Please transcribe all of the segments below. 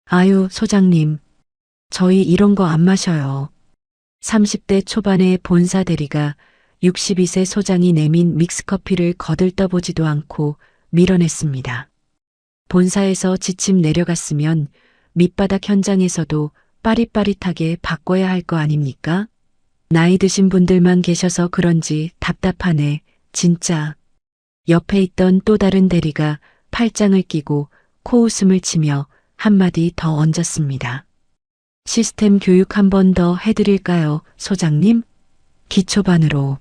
아유, 소장님. 저희 이런 거 안 마셔요. 30대 초반의 본사 대리가 62세 소장이 내민 믹스커피를 거들떠보지도 않고 밀어냈습니다. 본사에서 지침 내려갔으면 밑바닥 현장에서도 빠릿빠릿하게 바꿔야 할 거 아닙니까? 나이 드신 분들만 계셔서 그런지 답답하네, 진짜. 옆에 있던 또 다른 대리가 팔짱을 끼고 코웃음을 치며 한마디 더 얹었습니다. 시스템 교육 한 번 더 해드릴까요, 소장님? 기초반으로.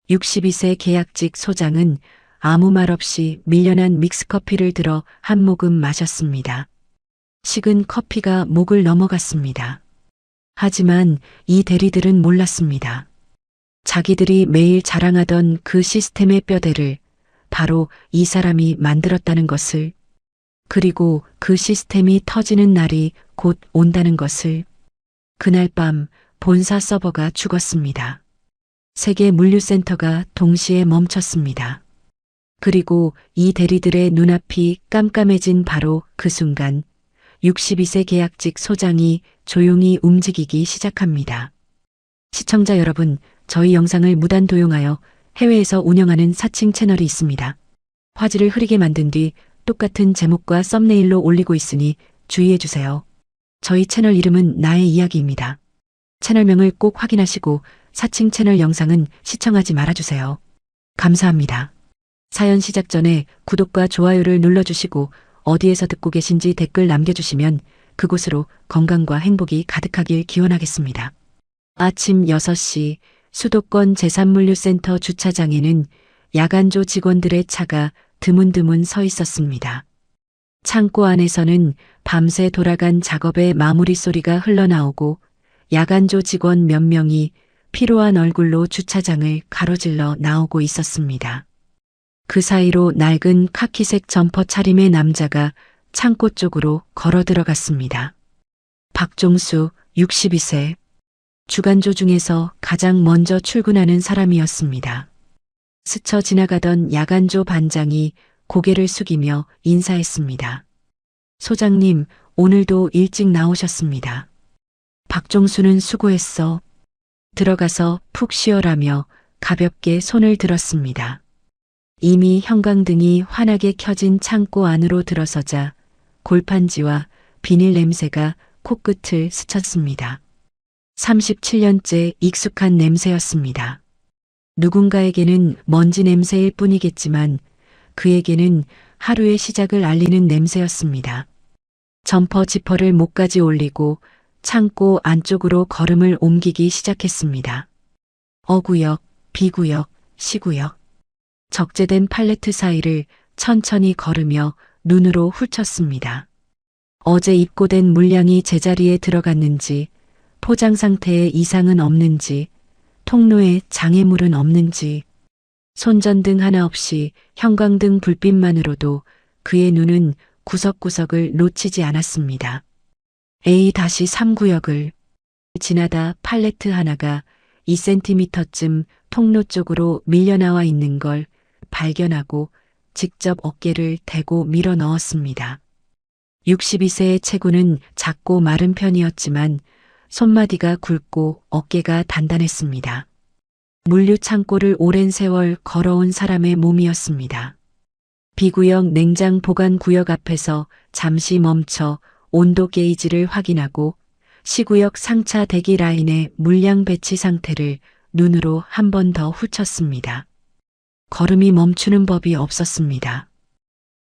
62세 계약직 소장은 아무 말 없이 밀려난 믹스커피를 들어 한 모금 마셨습니다. 식은 커피가 목을 넘어갔습니다. 하지만 이 대리들은 몰랐습니다. 자기들이 매일 자랑하던 그 시스템의 뼈대를 바로 이 사람이 만들었다는 것을, 그리고 그 시스템이 터지는 날이 곧 온다는 것을. 그날 밤 본사 서버가 죽었습니다. 세계 물류센터가 동시에 멈췄습니다. 그리고 이 대리들의 눈앞이 깜깜해진 바로 그 순간 62세 계약직 소장이 조용히 움직이기 시작합니다. 시청자 여러분, 저희 영상을 무단 도용하여 해외에서 운영하는 사칭 채널이 있습니다. 화질을 흐리게 만든 뒤 똑같은 제목과 썸네일로 올리고 있으니 주의해주세요. 저희 채널 이름은 나의 이야기입니다. 채널명을 꼭 확인하시고 사칭 채널 영상은 시청하지 말아주세요. 감사합니다. 사연 시작 전에 구독과 좋아요를 눌러주시고 어디에서 듣고 계신지 댓글 남겨주시면 그곳으로 건강과 행복이 가득하길 기원하겠습니다. 아침 6시 수도권 제3물류센터 주차장에는 야간조 직원들의 차가 드문드문 서 있었습니다. 창고 안에서는 밤새 돌아간 작업의 마무리 소리가 흘러나오고 야간조 직원 몇 명이 피로한 얼굴로 주차장을 가로질러 나오고 있었습니다. 그 사이로 낡은 카키색 점퍼 차림의 남자가 창고 쪽으로 걸어 들어갔습니다. 박종수, 62세. 주간조 중에서 가장 먼저 출근하는 사람이었습니다. 스쳐 지나가던 야간조 반장이 고개를 숙이며 인사했습니다. 소장님, 오늘도 일찍 나오셨습니다. 박종수는 수고했어. 들어가서 푹 쉬어라며 가볍게 손을 들었습니다. 이미 형광등이 환하게 켜진 창고 안으로 들어서자 골판지와 비닐 냄새가 코끝을 스쳤습니다. 37년째 익숙한 냄새였습니다. 누군가에게는 먼지 냄새일 뿐이겠지만 그에게는 하루의 시작을 알리는 냄새였습니다. 점퍼 지퍼를 목까지 올리고 창고 안쪽으로 걸음을 옮기기 시작했습니다. 어구역, B구역, C구역. 적재된 팔레트 사이를 천천히 걸으며 눈으로 훑었습니다. 어제 입고된 물량이 제자리에 들어갔는지, 포장 상태에 이상은 없는지, 통로에 장애물은 없는지, 손전등 하나 없이 형광등 불빛만으로도 그의 눈은 구석구석을 놓치지 않았습니다. A-3구역을 지나다 팔레트 하나가 2cm쯤 통로 쪽으로 밀려나와 있는 걸 발견하고 직접 어깨를 대고 밀어 넣었습니다. 62세의 체구는 작고 마른 편이었지만 손마디가 굵고 어깨가 단단했습니다. 물류 창고를 오랜 세월 걸어온 사람의 몸이었습니다. B구역 냉장 보관 구역 앞에서 잠시 멈춰 온도 게이지를 확인하고 C구역 상차 대기 라인의 물량 배치 상태를 눈으로 한 번 더 훑었습니다. 걸음이 멈추는 법이 없었습니다.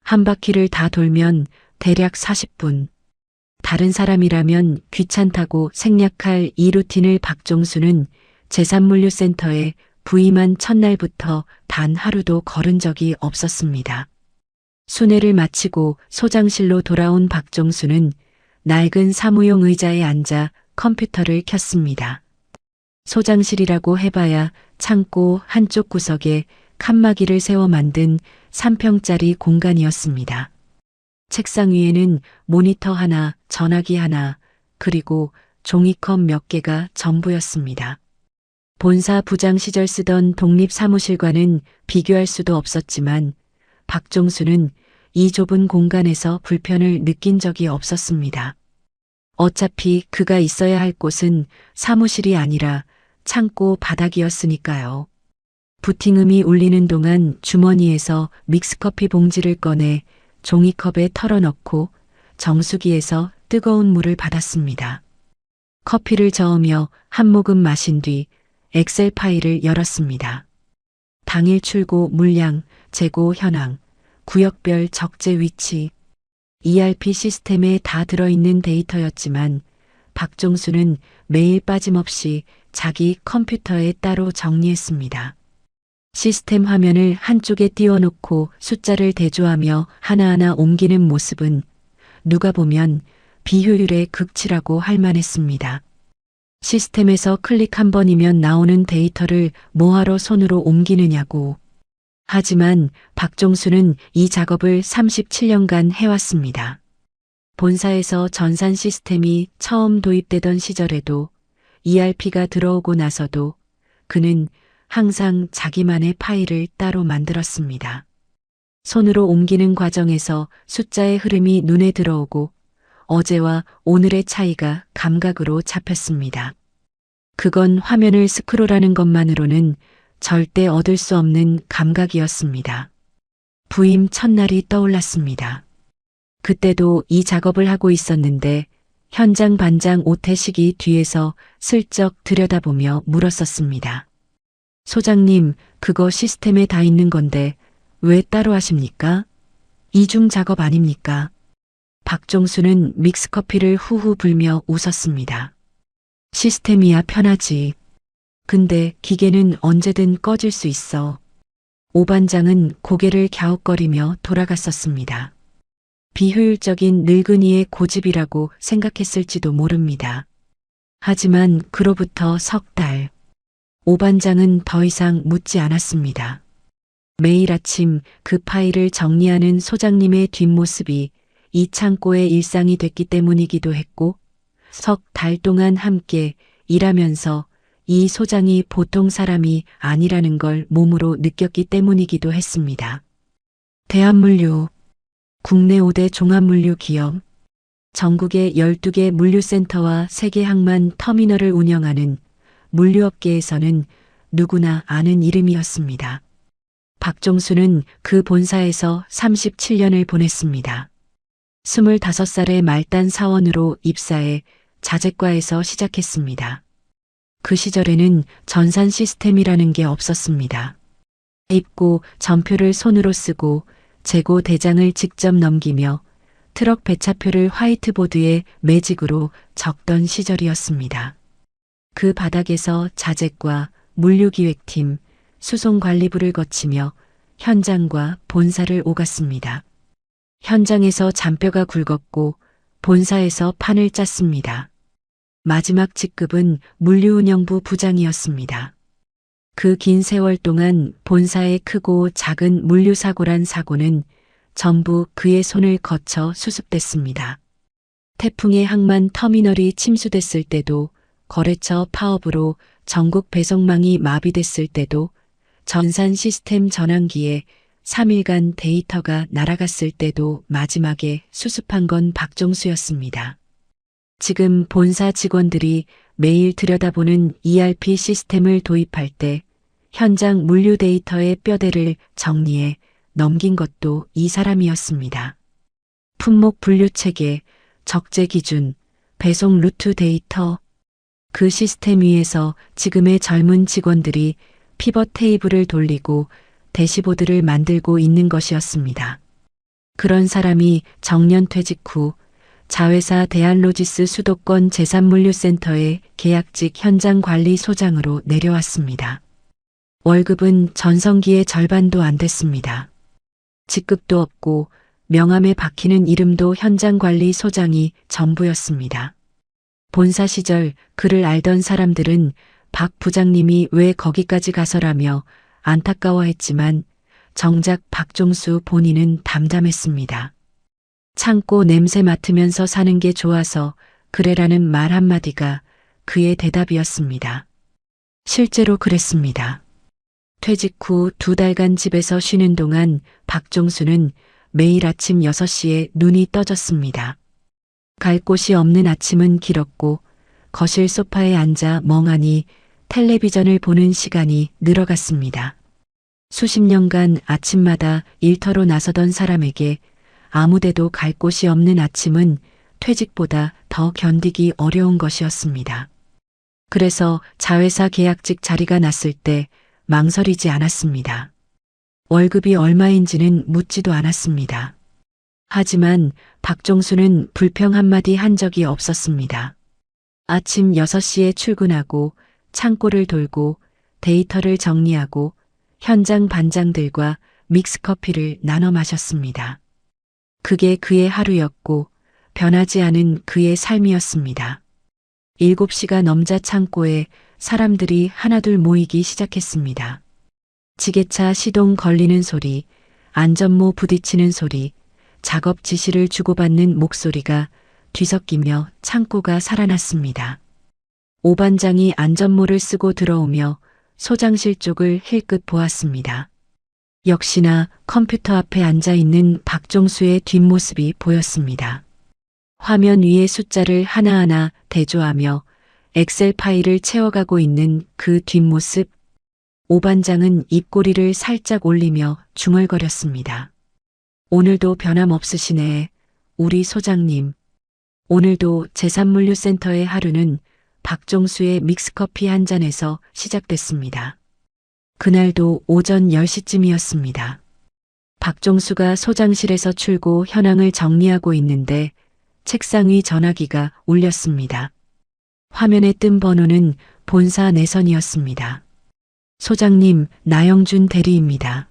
한 바퀴를 다 돌면 대략 40분. 다른 사람이라면 귀찮다고 생략할 이 루틴을 박종수는 제3물류센터에 부임한 첫날부터 단 하루도 걸은 적이 없었습니다. 순회를 마치고 소장실로 돌아온 박종수는 낡은 사무용 의자에 앉아 컴퓨터를 켰습니다. 소장실이라고 해봐야 창고 한쪽 구석에 칸막이를 세워 만든 3평짜리 공간이었습니다. 책상 위에는 모니터 하나, 전화기 하나, 그리고 종이컵 몇 개가 전부였습니다. 본사 부장 시절 쓰던 독립사무실과는 비교할 수도 없었지만 박종수는 이 좁은 공간에서 불편을 느낀 적이 없었습니다. 어차피 그가 있어야 할 곳은 사무실이 아니라 창고 바닥이었으니까요. 부팅음이 울리는 동안 주머니에서 믹스커피 봉지를 꺼내 종이컵에 털어넣고 정수기에서 뜨거운 물을 받았습니다. 커피를 저으며 한 모금 마신 뒤 엑셀 파일을 열었습니다. 당일 출고 물량, 재고 현황, 구역별 적재 위치, ERP 시스템에 다 들어있는 데이터였지만 박종수는 매일 빠짐없이 자기 컴퓨터에 따로 정리했습니다. 시스템 화면을 한쪽에 띄워놓고 숫자를 대조하며 하나하나 옮기는 모습은 누가 보면 비효율의 극치라고 할 만했습니다. 시스템에서 클릭 한 번이면 나오는 데이터를 뭐하러 손으로 옮기느냐고. 하지만 박종수는 이 작업을 37년간 해왔습니다. 본사에서 전산 시스템이 처음 도입되던 시절에도 ERP가 들어오고 나서도 그는 항상 자기만의 파일을 따로 만들었습니다. 손으로 옮기는 과정에서 숫자의 흐름이 눈에 들어오고 어제와 오늘의 차이가 감각으로 잡혔습니다. 그건 화면을 스크롤하는 것만으로는 절대 얻을 수 없는 감각이었습니다. 부임 첫날이 떠올랐습니다. 그때도 이 작업을 하고 있었는데 현장 반장 오태식이 뒤에서 슬쩍 들여다보며 물었었습니다. 소장님, 그거 시스템에 다 있는 건데 왜 따로 하십니까? 이중 작업 아닙니까? 박종수는 믹스커피를 후후 불며 웃었습니다. 시스템이야 편하지. 근데 기계는 언제든 꺼질 수 있어. 오 반장은 고개를 갸웃거리며 돌아갔었습니다. 비효율적인 늙은이의 고집이라고 생각했을지도 모릅니다. 하지만 그로부터 석 달, 오 반장은 더 이상 묻지 않았습니다. 매일 아침 그 파일을 정리하는 소장님의 뒷모습이 이 창고의 일상이 됐기 때문이기도 했고 석 달 동안 함께 일하면서 이 소장이 보통 사람이 아니라는 걸 몸으로 느꼈기 때문이기도 했습니다. 대한물류, 국내 5대 종합물류 기업, 전국의 12개 물류센터와 3개 항만 터미널을 운영하는 물류업계에서는 누구나 아는 이름이었습니다. 박종수는 그 본사에서 37년을 보냈습니다. 25살의 말단 사원으로 입사해 자재과에서 시작했습니다. 그 시절에는 전산 시스템이라는 게 없었습니다. 입고 전표를 손으로 쓰고 재고 대장을 직접 넘기며 트럭 배차표를 화이트보드에 매직으로 적던 시절이었습니다. 그 바닥에서 자재과 물류기획팀, 수송관리부를 거치며 현장과 본사를 오갔습니다. 현장에서 잔뼈가 굵었고 본사에서 판을 짰습니다. 마지막 직급은 물류운영부 부장이었습니다. 그 긴 세월 동안 본사의 크고 작은 물류사고란 사고는 전부 그의 손을 거쳐 수습됐습니다. 태풍의 항만 터미널이 침수됐을 때도, 거래처 파업으로 전국 배송망이 마비됐을 때도, 전산 시스템 전환기에 3일간 데이터가 날아갔을 때도 마지막에 수습한 건 박종수였습니다. 지금 본사 직원들이 매일 들여다보는 ERP 시스템을 도입할 때 현장 물류 데이터의 뼈대를 정리해 넘긴 것도 이 사람이었습니다. 품목 분류 체계, 적재 기준, 배송 루트 데이터. 그 시스템 위에서 지금의 젊은 직원들이 피벗 테이블을 돌리고 대시보드를 만들고 있는 것이었습니다. 그런 사람이 정년 퇴직 후 자회사 대한로지스 수도권 제산물류센터의 계약직 현장관리소장으로 내려왔습니다. 월급은 전성기의 절반도 안 됐습니다. 직급도 없고 명함에 박히는 이름도 현장관리소장이 전부였습니다. 본사 시절 그를 알던 사람들은 박 부장님이 왜 거기까지 가서라며 안타까워했지만 정작 박종수 본인은 담담했습니다. 창고 냄새 맡으면서 사는 게 좋아서 그래라는 말 한마디가 그의 대답이었습니다. 실제로 그랬습니다. 퇴직 후 2달간 집에서 쉬는 동안 박종수는 매일 아침 6시에 눈이 떠졌습니다. 갈 곳이 없는 아침은 길었고 거실 소파에 앉아 멍하니 텔레비전을 보는 시간이 늘어갔습니다. 수십 년간 아침마다 일터로 나서던 사람에게 아무데도 갈 곳이 없는 아침은 퇴직보다 더 견디기 어려운 것이었습니다. 그래서 자회사 계약직 자리가 났을 때 망설이지 않았습니다. 월급이 얼마인지는 묻지도 않았습니다. 하지만 박종수는 불평 한마디 한 적이 없었습니다. 아침 6시에 출근하고 창고를 돌고 데이터를 정리하고 현장 반장들과 믹스커피를 나눠 마셨습니다. 그게 그의 하루였고 변하지 않은 그의 삶이었습니다. 7시가 넘자 창고에 사람들이 하나둘 모이기 시작했습니다. 지게차 시동 걸리는 소리, 안전모 부딪히는 소리, 작업 지시를 주고받는 목소리가 뒤섞이며 창고가 살아났습니다. 오 반장이 안전모를 쓰고 들어오며 소장실 쪽을 힐끗 보았습니다. 역시나 컴퓨터 앞에 앉아 있는 박종수의 뒷모습이 보였습니다. 화면 위에 숫자를 하나하나 대조하며 엑셀 파일을 채워가고 있는 그 뒷모습, 오 반장은 입꼬리를 살짝 올리며 중얼거렸습니다. 오늘도 변함없으시네, 우리 소장님. 오늘도 제3물류센터의 하루는 박종수의 믹스커피 한 잔에서 시작됐습니다. 그날도 오전 10시쯤이었습니다. 박종수가 소장실에서 출고 현황을 정리하고 있는데 책상 위 전화기가 울렸습니다. 화면에 뜬 번호는 본사 내선이었습니다. 소장님, 나영준 대리입니다.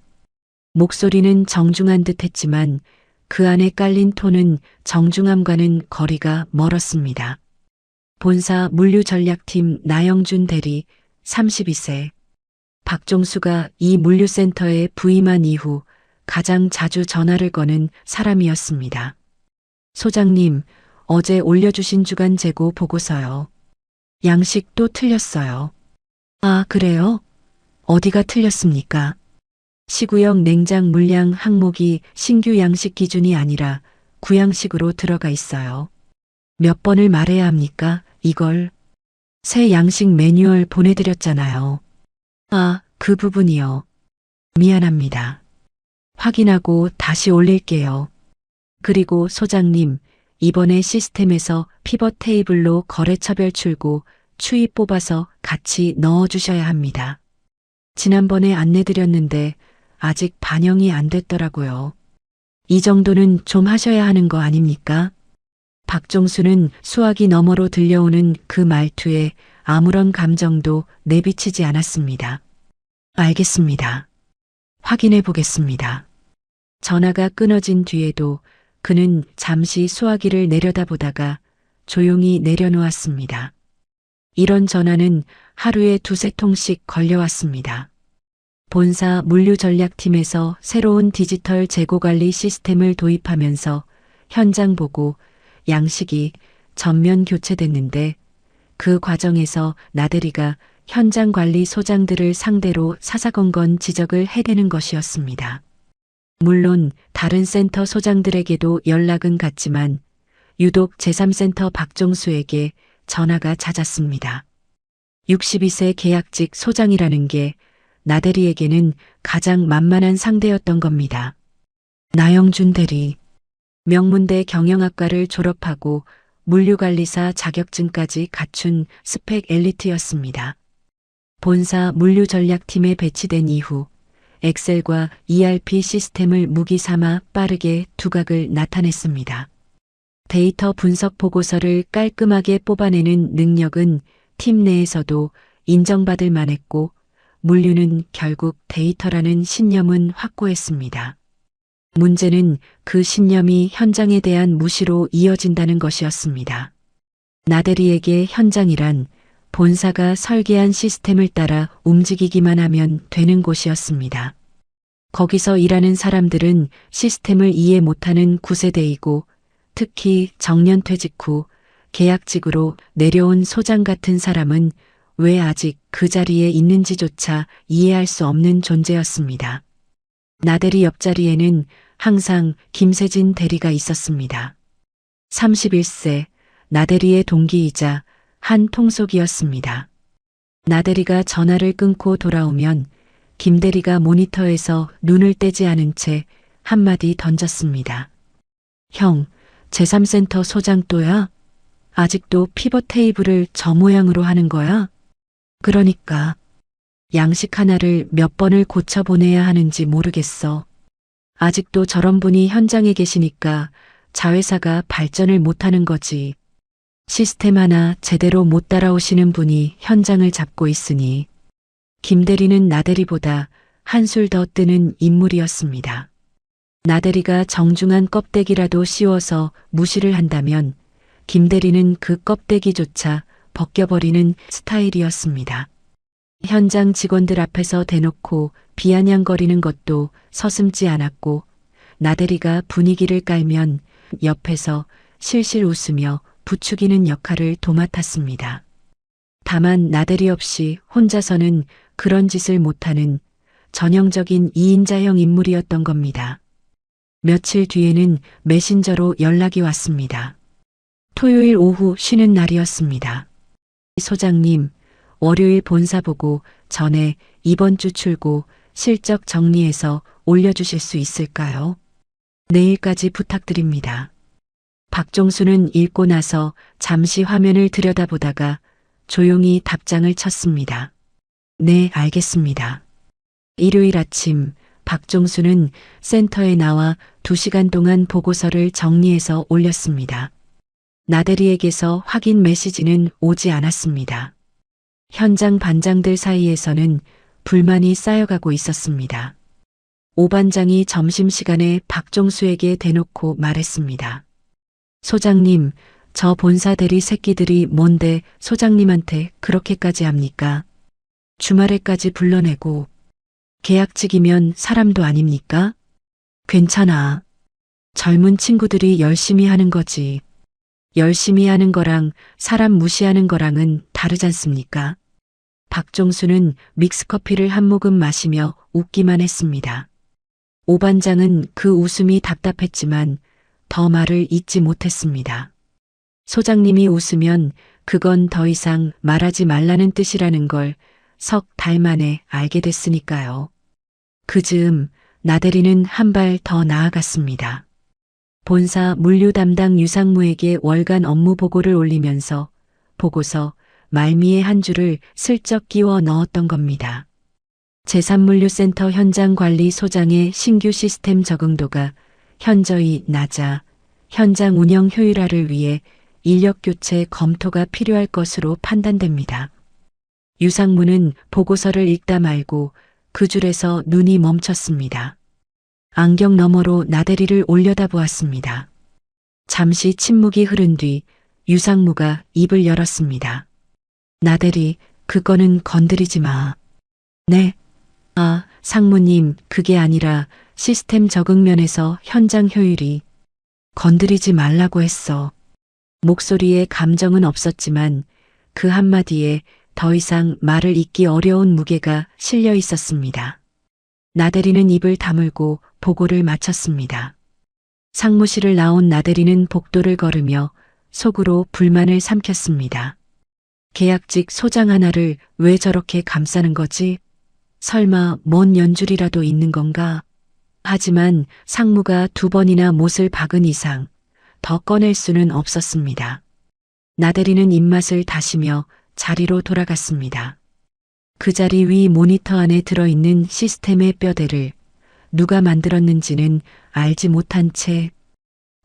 목소리는 정중한 듯 했지만 그 안에 깔린 톤은 정중함과는 거리가 멀었습니다. 본사 물류전략팀 나영준 대리 32세. 박종수가 이 물류센터에 부임한 이후 가장 자주 전화를 거는 사람이었습니다. 소장님, 어제 올려주신 주간 재고 보고서요. 양식 또 틀렸어요. 아, 그래요? 어디가 틀렸습니까? 시구형 냉장 물량 항목이 신규 양식 기준이 아니라 구양식으로 들어가 있어요. 몇 번을 말해야 합니까? 이걸. 새 양식 매뉴얼 보내드렸잖아요. 아, 그 부분이요. 미안합니다. 확인하고 다시 올릴게요. 그리고 소장님, 이번에 시스템에서 피벗 테이블로 거래처별 출고, 추이 뽑아서 같이 넣어주셔야 합니다. 지난번에 안내드렸는데 아직 반영이 안 됐더라고요. 이 정도는 좀 하셔야 하는 거 아닙니까? 박종수는 수화기 너머로 들려오는 그 말투에 아무런 감정도 내비치지 않았습니다. 알겠습니다. 확인해 보겠습니다. 전화가 끊어진 뒤에도 그는 잠시 수화기를 내려다보다가 조용히 내려놓았습니다. 이런 전화는 하루에 2~3통씩 걸려왔습니다. 본사 물류전략팀에서 새로운 디지털 재고관리 시스템을 도입하면서 현장 보고 양식이 전면 교체됐는데 그 과정에서 나대리가 현장 관리 소장들을 상대로 사사건건 지적을 해대는 것이었습니다. 물론 다른 센터 소장들에게도 연락은 갔지만 유독 제3센터 박종수에게 전화가 잦았습니다. 62세 계약직 소장이라는 게 나대리에게는 가장 만만한 상대였던 겁니다. 나영준 대리. 명문대 경영학과를 졸업하고 물류관리사 자격증까지 갖춘 스펙 엘리트였습니다. 본사 물류전략팀에 배치된 이후 엑셀과 ERP 시스템을 무기 삼아 빠르게 두각을 나타냈습니다. 데이터 분석 보고서를 깔끔하게 뽑아내는 능력은 팀 내에서도 인정받을 만했고 물류는 결국 데이터라는 신념은 확고했습니다. 문제는 그 신념이 현장에 대한 무시로 이어진다는 것이었습니다. 나대리에게 현장이란 본사가 설계한 시스템을 따라 움직이기만 하면 되는 곳이었습니다. 거기서 일하는 사람들은 시스템을 이해 못하는 9세대이고 특히 정년퇴직 후 계약직으로 내려온 소장 같은 사람은 왜 아직 그 자리에 있는지조차 이해할 수 없는 존재였습니다. 나대리 옆자리에는 항상 김세진 대리가 있었습니다. 31세, 나대리의 동기이자 한 통속이었습니다. 나대리가 전화를 끊고 돌아오면 김대리가 모니터에서 눈을 떼지 않은 채 한마디 던졌습니다. 형, 제3센터 소장 또야? 아직도 피벗 테이블을 저 모양으로 하는 거야? 그러니까 양식 하나를 몇 번을 고쳐보내야 하는지 모르겠어. 아직도 저런 분이 현장에 계시니까 자회사가 발전을 못하는 거지. 시스템 하나 제대로 못 따라오시는 분이 현장을 잡고 있으니 김대리는 나대리보다 한술 더 뜨는 인물이었습니다. 나대리가 정중한 껍데기라도 씌워서 무시를 한다면 김대리는 그 껍데기조차 벗겨버리는 스타일이었습니다. 현장 직원들 앞에서 대놓고 비아냥거리는 것도 서슴지 않았고 나대리가 분위기를 깔면 옆에서 실실 웃으며 부추기는 역할을 도맡았습니다. 다만 나대리 없이 혼자서는 그런 짓을 못하는 전형적인 2인자형 인물이었던 겁니다. 며칠 뒤에는 메신저로 연락이 왔습니다. 토요일 오후 쉬는 날이었습니다. 소장님, 월요일 본사 보고 전에 이번 주 출고 실적 정리해서 올려주실 수 있을까요? 내일까지 부탁드립니다. 박종수는 읽고 나서 잠시 화면을 들여다보다가 조용히 답장을 쳤습니다. 네, 알겠습니다. 일요일 아침 박종수는 센터에 나와 2시간 동안 보고서를 정리해서 올렸습니다. 나대리에게서 확인 메시지는 오지 않았습니다. 현장 반장들 사이에서는 불만이 쌓여가고 있었습니다. 오 반장이 점심시간에 박종수에게 대놓고 말했습니다. 소장님, 저 본사 대리 새끼들이 뭔데 소장님한테 그렇게까지 합니까? 주말에까지 불러내고 계약직이면 사람도 아닙니까? 괜찮아. 젊은 친구들이 열심히 하는 거지. 열심히 하는 거랑 사람 무시하는 거랑은 다르잖습니까? 박종수는 믹스커피를 한 모금 마시며 웃기만 했습니다. 오 반장은 그 웃음이 답답했지만 더 말을 잇지 못했습니다. 소장님이 웃으면 그건 더 이상 말하지 말라는 뜻이라는 걸 석 달 만에 알게 됐으니까요. 그 즈음 나대리는 한 발 더 나아갔습니다. 본사 물류 담당 유상무에게 월간 업무 보고를 올리면서 보고서 말미에 한 줄을 슬쩍 끼워 넣었던 겁니다. 제3물류센터 현장관리소장의 신규 시스템 적응도가 현저히 낮아 현장 운영 효율화를 위해 인력교체 검토가 필요할 것으로 판단됩니다. 유상무는 보고서를 읽다 말고 그 줄에서 눈이 멈췄습니다. 안경 너머로 나대리를 올려다보았습니다. 잠시 침묵이 흐른 뒤 유상무가 입을 열었습니다. 나대리, 그거는 건드리지 마. 네. 아, 상무님, 그게 아니라 시스템 적응 면에서 현장 효율이 건드리지 말라고 했어. 목소리에 감정은 없었지만 그 한마디에 더 이상 말을 잇기 어려운 무게가 실려 있었습니다. 나대리는 입을 다물고 보고를 마쳤습니다. 상무실을 나온 나대리는 복도를 걸으며 속으로 불만을 삼켰습니다. 계약직 소장 하나를 왜 저렇게 감싸는 거지? 설마 뭔 연줄이라도 있는 건가? 하지만 상무가 2번이나 못을 박은 이상 더 꺼낼 수는 없었습니다. 나대리는 입맛을 다시며 자리로 돌아갔습니다. 그 자리 위 모니터 안에 들어있는 시스템의 뼈대를 누가 만들었는지는 알지 못한 채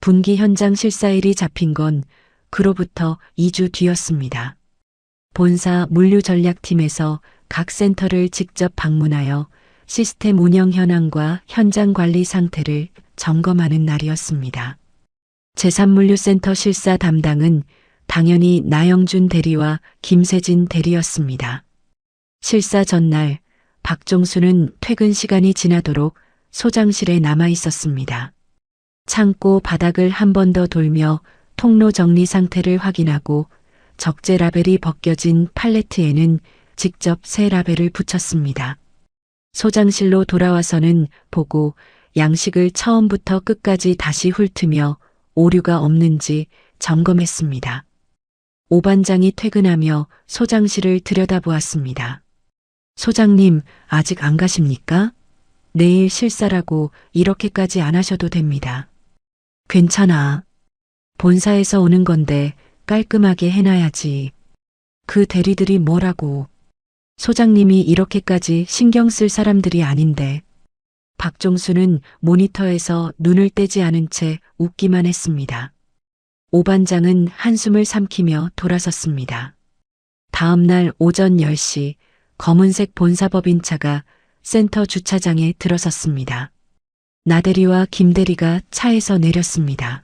분기 현장 실사일이 잡힌 건 그로부터 2주 뒤였습니다. 본사 물류전략팀에서 각 센터를 직접 방문하여 시스템 운영 현황과 현장 관리 상태를 점검하는 날이었습니다. 제3물류센터 실사 담당은 당연히 나영준 대리와 김세진 대리였습니다. 실사 전날 박종수는 퇴근 시간이 지나도록 소장실에 남아 있었습니다. 창고 바닥을 한 번 더 돌며 통로 정리 상태를 확인하고 적재 라벨이 벗겨진 팔레트에는 직접 새 라벨을 붙였습니다. 소장실로 돌아와서는 보고 양식을 처음부터 끝까지 다시 훑으며 오류가 없는지 점검했습니다. 오 반장이 퇴근하며 소장실을 들여다보았습니다. 소장님, 아직 안 가십니까? 내일 실사라고 이렇게까지 안 하셔도 됩니다. 괜찮아. 본사에서 오는 건데 깔끔하게 해놔야지. 그 대리들이 뭐라고. 소장님이 이렇게까지 신경 쓸 사람들이 아닌데. 박종수는 모니터에서 눈을 떼지 않은 채 웃기만 했습니다. 오 반장은 한숨을 삼키며 돌아섰습니다. 다음 날 오전 10시 검은색 본사법인차가 센터 주차장에 들어섰습니다. 나대리와 김대리가 차에서 내렸습니다.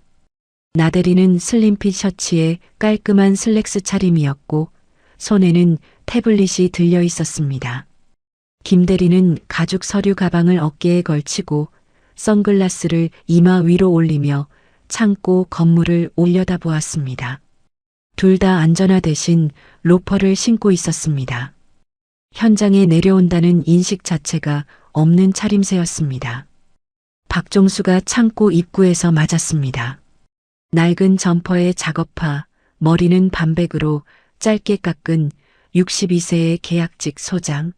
나대리는 슬림핏 셔츠에 깔끔한 슬랙스 차림이었고 손에는 태블릿이 들려 있었습니다. 김대리는 가죽 서류 가방을 어깨에 걸치고 선글라스를 이마 위로 올리며 창고 건물을 올려다보았습니다. 둘 다 안전화 대신 로퍼를 신고 있었습니다. 현장에 내려온다는 인식 자체가 없는 차림새였습니다. 박종수가 창고 입구에서 맞았습니다. 낡은 점퍼에 작업화, 머리는 반백으로 짧게 깎은 62세의 계약직 소장.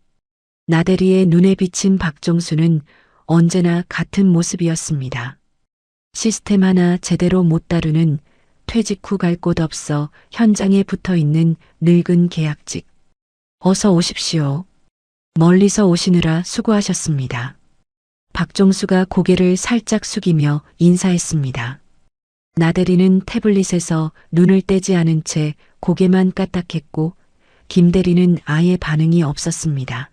나대리의 눈에 비친 박종수는 언제나 같은 모습이었습니다. 시스템 하나 제대로 못 다루는 퇴직 후 갈 곳 없어 현장에 붙어 있는 늙은 계약직. 어서 오십시오. 멀리서 오시느라 수고하셨습니다. 박종수가 고개를 살짝 숙이며 인사했습니다. 나대리는 태블릿에서 눈을 떼지 않은 채 고개만 까딱했고 김대리는 아예 반응이 없었습니다.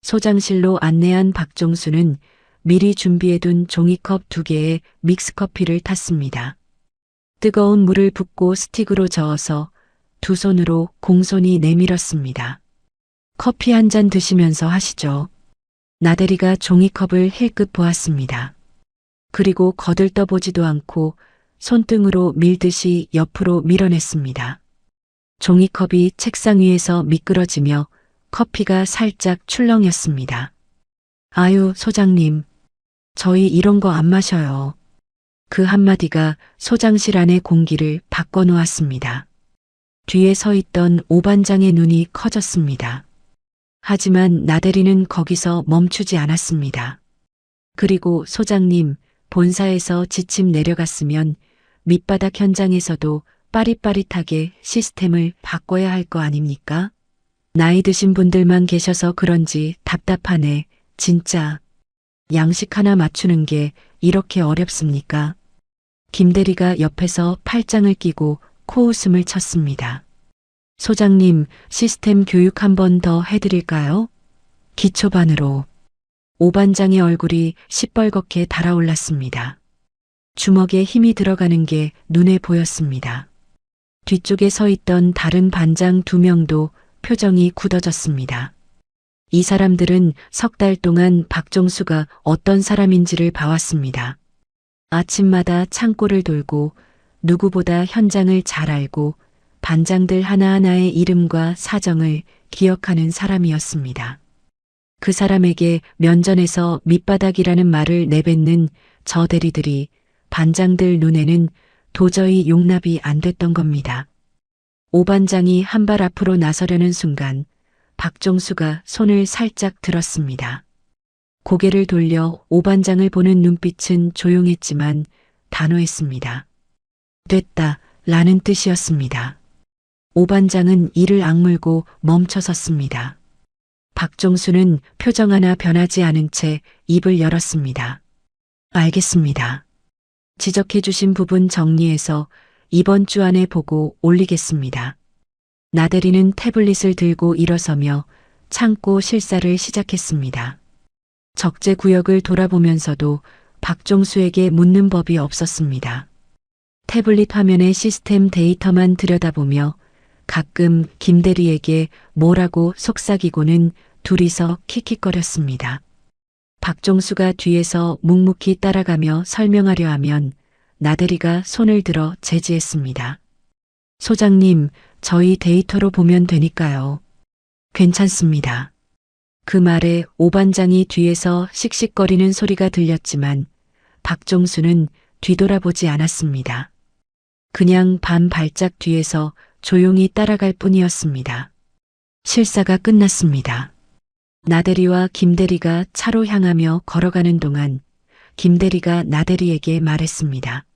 소장실로 안내한 박종수는 미리 준비해둔 종이컵 2개에 믹스커피를 탔습니다. 뜨거운 물을 붓고 스틱으로 저어서 두 손으로 공손히 내밀었습니다. 커피 한 잔 드시면서 하시죠. 나대리가 종이컵을 힐끗 보았습니다. 그리고 거들떠보지도 않고 손등으로 밀듯이 옆으로 밀어냈습니다. 종이컵이 책상 위에서 미끄러지며 커피가 살짝 출렁였습니다. 아유, 소장님. 저희 이런 거 안 마셔요. 그 한마디가 소장실 안의 공기를 바꿔놓았습니다. 뒤에 서 있던 오 반장의 눈이 커졌습니다. 하지만 나대리는 거기서 멈추지 않았습니다. 그리고 소장님, 본사에서 지침 내려갔으면 밑바닥 현장에서도 빠릿빠릿하게 시스템을 바꿔야 할 거 아닙니까? 나이 드신 분들만 계셔서 그런지 답답하네. 진짜. 양식 하나 맞추는 게 이렇게 어렵습니까? 김대리가 옆에서 팔짱을 끼고 코웃음을 쳤습니다. 소장님, 시스템 교육 한 번 더 해드릴까요? 기초반으로. 오 반장의 얼굴이 시뻘겋게 달아올랐습니다. 주먹에 힘이 들어가는 게 눈에 보였습니다. 뒤쪽에 서 있던 다른 반장 2명도 표정이 굳어졌습니다. 이 사람들은 석 달 동안 박종수가 어떤 사람인지를 봐왔습니다. 아침마다 창고를 돌고 누구보다 현장을 잘 알고 반장들 하나하나의 이름과 사정을 기억하는 사람이었습니다. 그 사람에게 면전에서 밑바닥이라는 말을 내뱉는 저 대리들이 반장들 눈에는 도저히 용납이 안 됐던 겁니다. 오 반장이 한 발 앞으로 나서려는 순간 박종수가 손을 살짝 들었습니다. 고개를 돌려 오 반장을 보는 눈빛은 조용했지만 단호했습니다. 됐다 라는 뜻이었습니다. 오 반장은 이를 악물고 멈춰섰습니다. 박종수는 표정 하나 변하지 않은 채 입을 열었습니다. 알겠습니다. 지적해 주신 부분 정리해서 이번 주 안에 보고 올리겠습니다. 나대리는 태블릿을 들고 일어서며 창고 실사를 시작했습니다. 적재 구역을 돌아보면서도 박종수에게 묻는 법이 없었습니다. 태블릿 화면의 시스템 데이터만 들여다보며 가끔 김대리에게 뭐라고 속삭이고는 둘이서 킥킥거렸습니다. 박종수가 뒤에서 묵묵히 따라가며 설명하려 하면 나대리가 손을 들어 제지했습니다. 소장님, 저희 데이터로 보면 되니까요. 괜찮습니다. 그 말에 오 반장이 뒤에서 씩씩거리는 소리가 들렸지만 박종수는 뒤돌아보지 않았습니다. 그냥 반 발짝 뒤에서 조용히 따라갈 뿐이었습니다. 실사가 끝났습니다. 나대리와 김대리가 차로 향하며 걸어가는 동안 김대리가 나대리에게 말했습니다.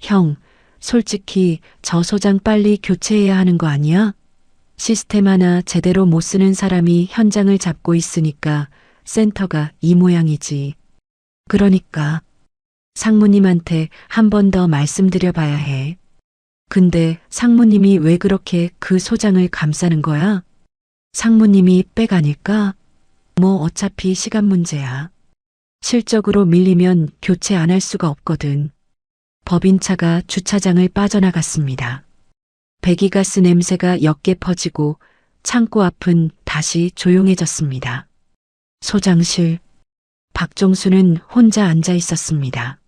형, 솔직히 저 소장 빨리 교체해야 하는 거 아니야? 시스템 하나 제대로 못 쓰는 사람이 현장을 잡고 있으니까 센터가 이 모양이지. 그러니까 상무님한테 한 번 더 말씀드려 봐야 해. 근데 상무님이 왜 그렇게 그 소장을 감싸는 거야? 상무님이 백 아닐까? 뭐 어차피 시간 문제야. 실적으로 밀리면 교체 안 할 수가 없거든. 법인차가 주차장을 빠져나갔습니다. 배기가스 냄새가 옅게 퍼지고 창고 앞은 다시 조용해졌습니다. 소장실. 박종수는 혼자 앉아 있었습니다.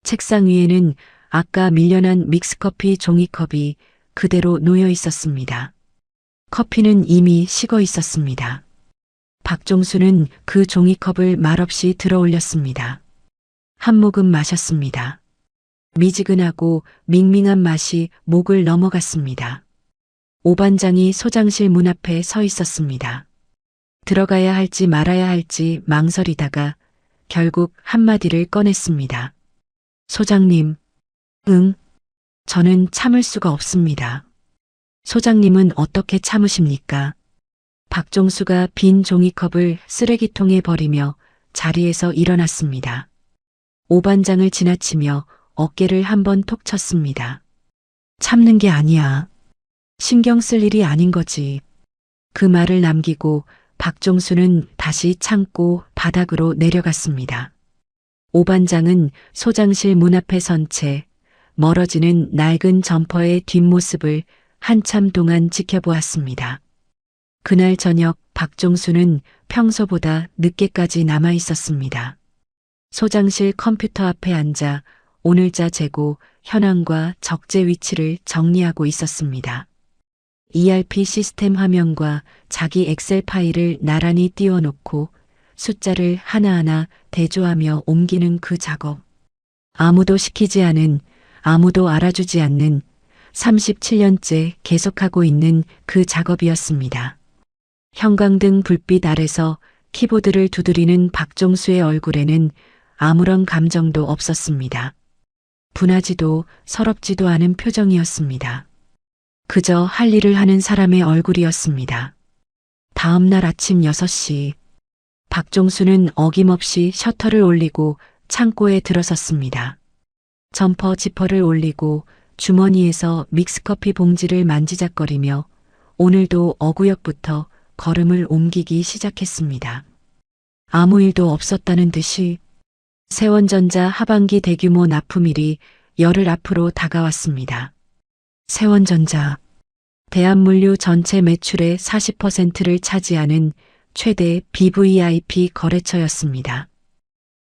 책상 위에는 아까 밀려난 믹스커피 종이컵이 그대로 놓여 있었습니다. 커피는 이미 식어 있었습니다. 박종수는 그 종이컵을 말없이 들어 올렸습니다. 한 모금 마셨습니다. 미지근하고 밍밍한 맛이 목을 넘어갔습니다. 오반장이 소장실 문 앞에 서 있었습니다. 들어가야 할지 말아야 할지 망설이다가 결국 한마디를 꺼냈습니다. 소장님, 응, 저는 참을 수가 없습니다. 소장님은 어떻게 참으십니까? 박종수가 빈 종이컵을 쓰레기통에 버리며 자리에서 일어났습니다. 오반장을 지나치며 어깨를 한번 톡 쳤습니다. 참는 게 아니야. 신경 쓸 일이 아닌 거지. 그 말을 남기고 박종수는 다시 창고 바닥으로 내려갔습니다. 오반장은 소장실 문 앞에 선 채 멀어지는 낡은 점퍼의 뒷모습을 한참 동안 지켜보았습니다. 그날 저녁 박종수는 평소보다 늦게까지 남아 있었습니다. 소장실 컴퓨터 앞에 앉아 오늘자 재고 현황과 적재 위치를 정리하고 있었습니다. ERP 시스템 화면과 자기 엑셀 파일을 나란히 띄워놓고 숫자를 하나하나 대조하며 옮기는 그 작업. 아무도 시키지 않은, 아무도 알아주지 않는 37년째 계속하고 있는 그 작업이었습니다. 형광등 불빛 아래서 키보드를 두드리는 박종수의 얼굴에는 아무런 감정도 없었습니다. 분하지도 서럽지도 않은 표정이었습니다. 그저 할 일을 하는 사람의 얼굴이었습니다. 다음 날 아침 6시, 박종수는 어김없이 셔터를 올리고 창고에 들어섰습니다. 점퍼 지퍼를 올리고 주머니에서 믹스커피 봉지를 만지작거리며 오늘도 어구역부터 걸음을 옮기기 시작했습니다. 아무 일도 없었다는 듯이 세원전자 하반기 대규모 납품일이 열흘 앞으로 다가왔습니다. 세원전자, 대한물류 전체 매출의 40%를 차지하는 최대 BVIP 거래처였습니다.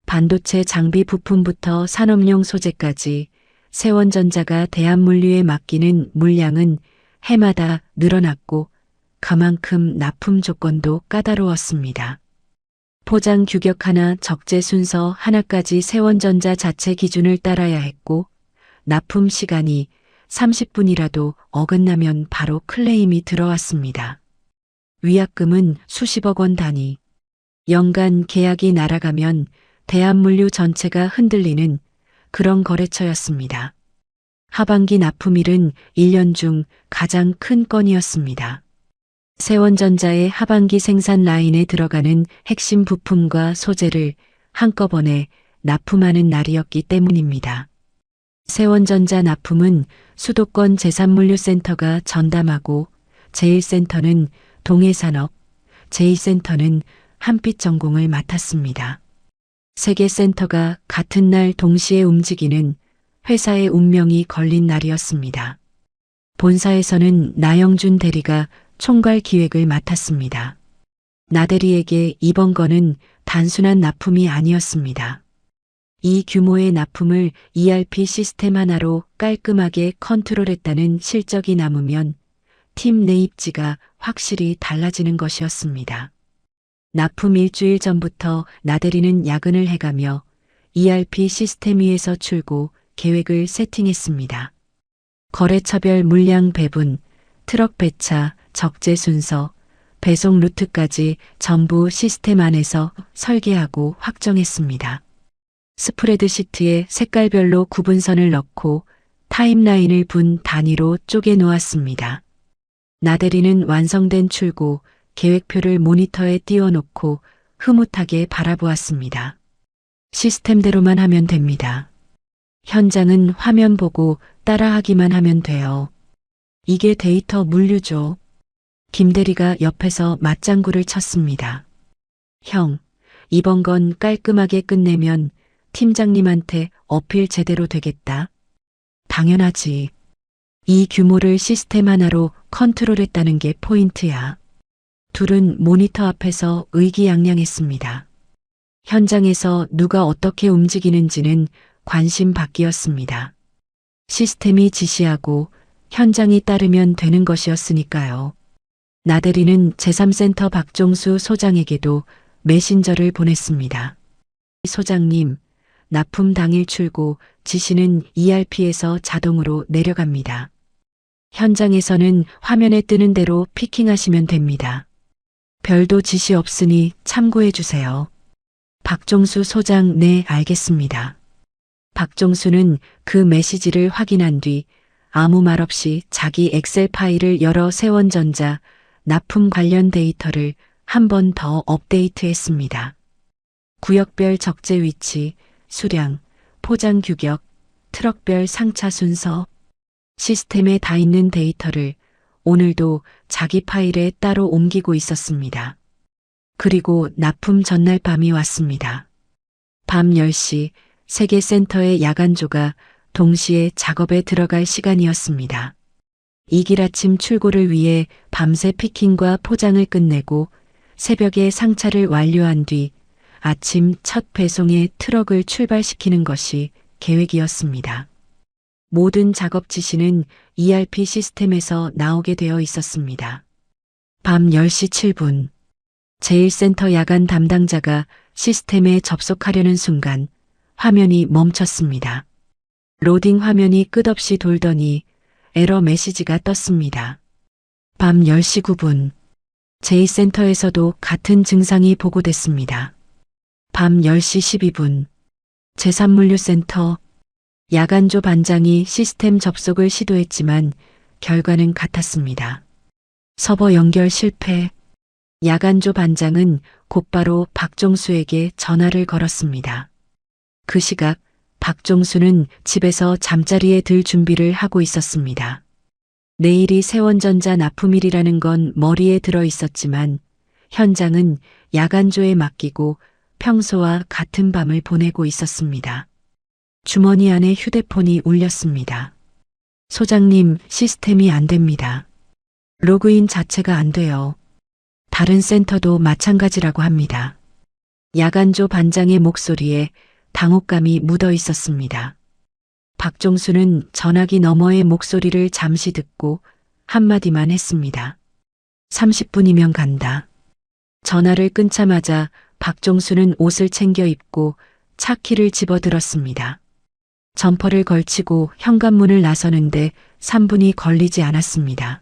반도체 장비 부품부터 산업용 소재까지 세원전자가 대한물류에 맡기는 물량은 해마다 늘어났고 그만큼 납품 조건도 까다로웠습니다. 포장 규격 하나, 적재 순서 하나까지 세원전자 자체 기준을 따라야 했고 납품 시간이 30분이라도 어긋나면 바로 클레임이 들어왔습니다. 위약금은 수십억 원 단위. 연간 계약이 날아가면 대한물류 전체가 흔들리는 그런 거래처였습니다. 하반기 납품일은 1년 중 가장 큰 건이었습니다. 세원전자의 하반기 생산 라인에 들어가는 핵심 부품과 소재를 한꺼번에 납품하는 날이었기 때문입니다. 세원전자 납품은 수도권 제3물류센터가 전담하고 제1센터는 동해산업, 제2센터는 한빛전공을 맡았습니다. 세 개 센터가 같은 날 동시에 움직이는 회사의 운명이 걸린 날이었습니다. 본사에서는 나영준 대리가 총괄 기획을 맡았습니다. 나 대리에게 이번 건은 단순한 납품이 아니었습니다. 이 규모의 납품을 ERP 시스템 하나로 깔끔하게 컨트롤했다는 실적이 남으면 팀 내 입지가 확실히 달라지는 것이었습니다. 납품 일주일 전부터 나 대리는 야근을 해가며 ERP 시스템 위에서 출고 계획을 세팅했습니다. 거래처별 물량 배분, 트럭 배차, 적재 순서, 배송 루트까지 전부 시스템 안에서 설계하고 확정했습니다. 스프레드 시트에 색깔별로 구분선을 넣고 타임라인을 분 단위로 쪼개 놓았습니다. 나대리는 완성된 출고 계획표를 모니터에 띄워놓고 흐뭇하게 바라보았습니다. 시스템대로만 하면 됩니다. 현장은 화면 보고 따라하기만 하면 돼요. 이게 데이터 물류죠. 김대리가 옆에서 맞장구를 쳤습니다. 형, 이번 건 깔끔하게 끝내면 팀장님한테 어필 제대로 되겠다. 당연하지. 이 규모를 시스템 하나로 컨트롤했다는 게 포인트야. 둘은 모니터 앞에서 의기양양했습니다. 현장에서 누가 어떻게 움직이는지는 관심 밖이었습니다. 시스템이 지시하고 현장이 따르면 되는 것이었으니까요. 나대리는 제3센터 박종수 소장에게도 메신저를 보냈습니다. 소장님, 납품 당일 출고 지시는 ERP에서 자동으로 내려갑니다. 현장에서는 화면에 뜨는 대로 피킹하시면 됩니다. 별도 지시 없으니 참고해 주세요. 박종수 소장, 네, 알겠습니다. 박종수는 그 메시지를 확인한 뒤 아무 말 없이 자기 엑셀 파일을 열어 세원전자 납품 관련 데이터를 한 번 더 업데이트했습니다. 구역별 적재 위치, 수량, 포장 규격, 트럭별 상차 순서, 시스템에 다 있는 데이터를 오늘도 자기 파일에 따로 옮기고 있었습니다. 그리고 납품 전날 밤이 왔습니다. 밤 10시 세계 센터의 야간조가 동시에 작업에 들어갈 시간이었습니다. 이길 아침 출고를 위해 밤새 피킹과 포장을 끝내고 새벽에 상차를 완료한 뒤 아침 첫 배송에 트럭을 출발시키는 것이 계획이었습니다. 모든 작업 지시는 ERP 시스템에서 나오게 되어 있었습니다. 밤 10시 7분 제1센터 야간 담당자가 시스템에 접속하려는 순간 화면이 멈췄습니다. 로딩 화면이 끝없이 돌더니 에러 메시지가 떴습니다. 밤 10시 9분 제2센터에서도 같은 증상이 보고됐습니다. 밤 10시 12분 제3물류센터 야간조 반장이 시스템 접속을 시도했지만 결과는 같았습니다. 서버 연결 실패. 야간조 반장은 곧바로 박종수에게 전화를 걸었습니다. 그 시각 박종수는 집에서 잠자리에 들 준비를 하고 있었습니다. 내일이 세원전자 납품일이라는 건 머리에 들어 있었지만 현장은 야간조에 맡기고 평소와 같은 밤을 보내고 있었습니다. 주머니 안에 휴대폰이 울렸습니다. 소장님, 시스템이 안 됩니다. 로그인 자체가 안 돼요. 다른 센터도 마찬가지라고 합니다. 야간조 반장의 목소리에 당혹감이 묻어 있었습니다. 박종수는 전화기 너머의 목소리를 잠시 듣고 한마디만 했습니다. 30분이면 간다. 전화를 끊자마자 박종수는 옷을 챙겨 입고 차키를 집어들었습니다. 점퍼를 걸치고 현관문을 나서는데 3분이 걸리지 않았습니다.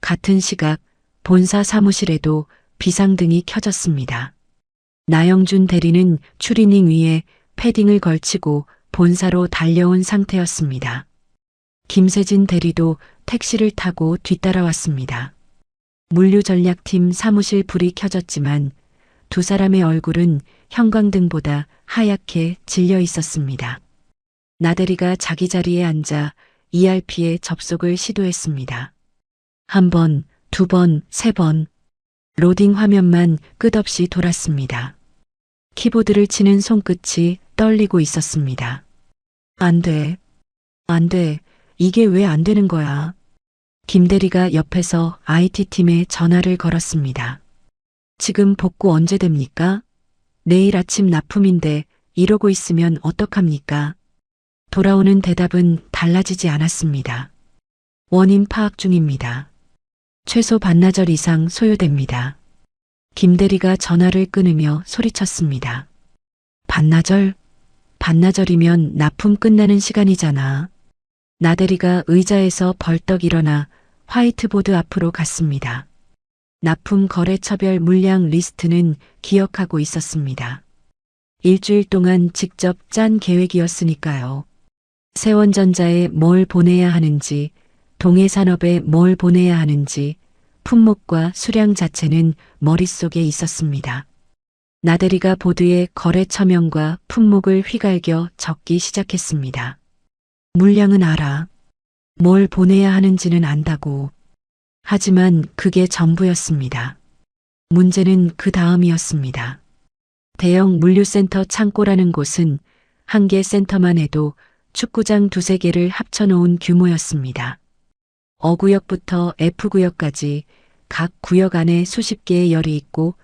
같은 시각 본사 사무실에도 비상등이 켜졌습니다. 나영준 대리는 추리닝 위에 패딩을 걸치고 본사로 달려온 상태였습니다. 김세진 대리도 택시를 타고 뒤따라왔습니다. 물류전략팀 사무실 불이 켜졌지만 두 사람의 얼굴은 형광등보다 하얗게 질려 있었습니다. 나대리가 자기 자리에 앉아 ERP에 접속을 시도했습니다. 한 번, 두 번, 세 번. 로딩 화면만 끝없이 돌았습니다. 키보드를 치는 손끝이 떨리고 있었습니다. 안 돼. 안 돼. 이게 왜 안 되는 거야? 김대리가 옆에서 IT팀에 전화를 걸었습니다. 지금 복구 언제 됩니까? 내일 아침 납품인데 이러고 있으면 어떡합니까? 돌아오는 대답은 달라지지 않았습니다. 원인 파악 중입니다. 최소 반나절 이상 소요됩니다. 김대리가 전화를 끊으며 소리쳤습니다. 반나절? 반나절이면 납품 끝나는 시간이잖아. 나대리가 의자에서 벌떡 일어나 화이트보드 앞으로 갔습니다. 납품 거래처별 물량 리스트는 기억하고 있었습니다. 일주일 동안 직접 짠 계획이었으니까요. 세원전자에 뭘 보내야 하는지, 동해산업에 뭘 보내야 하는지, 품목과 수량 자체는 머릿속에 있었습니다. 나대리가 보드에 거래처명과 품목을 휘갈겨 적기 시작했습니다. 물량은 알아. 뭘 보내야 하는지는 안다고. 하지만 그게 전부였습니다. 문제는 그 다음이었습니다. 대형 물류센터 창고라는 곳은 한 개 센터만 해도 축구장 두세 개를 합쳐놓은 규모였습니다. O구역부터 F구역까지 각 구역 안에 수십 개의 열이 있고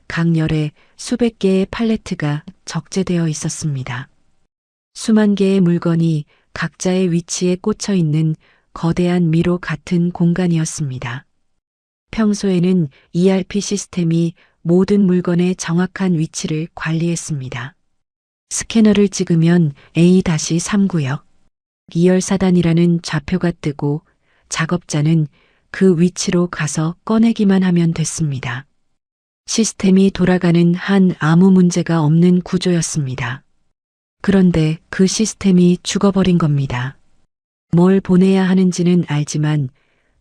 각 열에 수백 개의 팔레트가 적재되어 있었습니다. 수만 개의 물건이 각자의 위치에 꽂혀 있는 거대한 미로 같은 공간이었습니다. 평소에는 ERP 시스템이 모든 물건의 정확한 위치를 관리했습니다. 스캐너를 찍으면 A-3구역, 2열4단이라는 좌표가 뜨고 작업자는 그 위치로 가서 꺼내기만 하면 됐습니다. 시스템이 돌아가는 한 아무 문제가 없는 구조였습니다. 그런데 그 시스템이 죽어버린 겁니다. 뭘 보내야 하는지는 알지만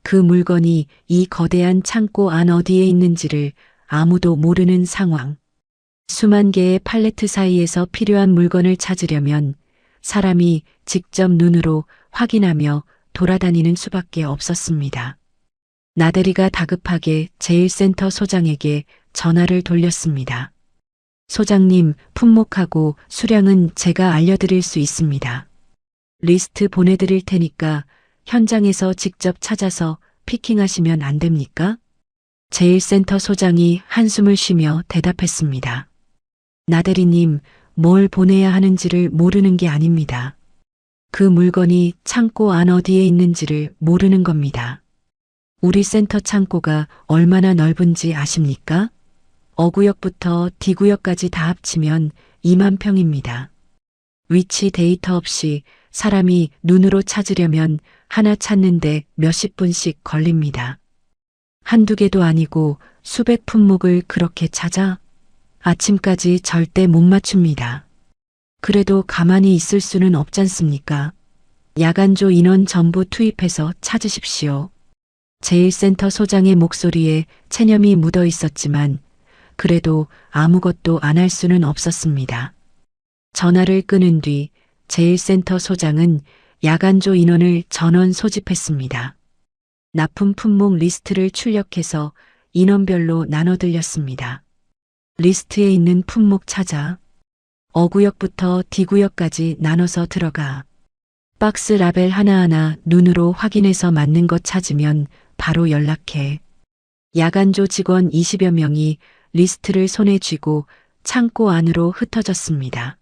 그 물건이 이 거대한 창고 안 어디에 있는지를 아무도 모르는 상황. 수만 개의 팔레트 사이에서 필요한 물건을 찾으려면 사람이 직접 눈으로 확인하며 돌아다니는 수밖에 없었습니다. 나대리가 다급하게 제1센터 소장에게 전화를 돌렸습니다. 소장님, 품목하고 수량은 제가 알려드릴 수 있습니다. 리스트 보내드릴 테니까 현장에서 직접 찾아서 피킹하시면 안 됩니까? 제1센터 소장이 한숨을 쉬며 대답했습니다. 나대리님, 뭘 보내야 하는지를 모르는 게 아닙니다. 그 물건이 창고 안 어디에 있는지를 모르는 겁니다. 우리 센터 창고가 얼마나 넓은지 아십니까? O구역부터 D구역까지 다 합치면 2만 평입니다. 위치 데이터 없이 사람이 눈으로 찾으려면 하나 찾는데 몇십 분씩 걸립니다. 한두 개도 아니고 수백 품목을 그렇게 찾아 아침까지 절대 못 맞춥니다. 그래도 가만히 있을 수는 없잖습니까? 야간조 인원 전부 투입해서 찾으십시오. 제1센터 소장의 목소리에 체념이 묻어 있었지만 그래도 아무것도 안 할 수는 없었습니다. 전화를 끊은 뒤 제1센터 소장은 야간조 인원을 전원 소집했습니다. 납품 품목 리스트를 출력해서 인원별로 나눠 들렸습니다. 리스트에 있는 품목 찾아. O구역부터 D구역까지 나눠서 들어가. 박스 라벨 하나하나 눈으로 확인해서 맞는 것 찾으면 바로 연락해. 야간조 직원 20여 명이 리스트를 손에 쥐고 창고 안으로 흩어졌습니다.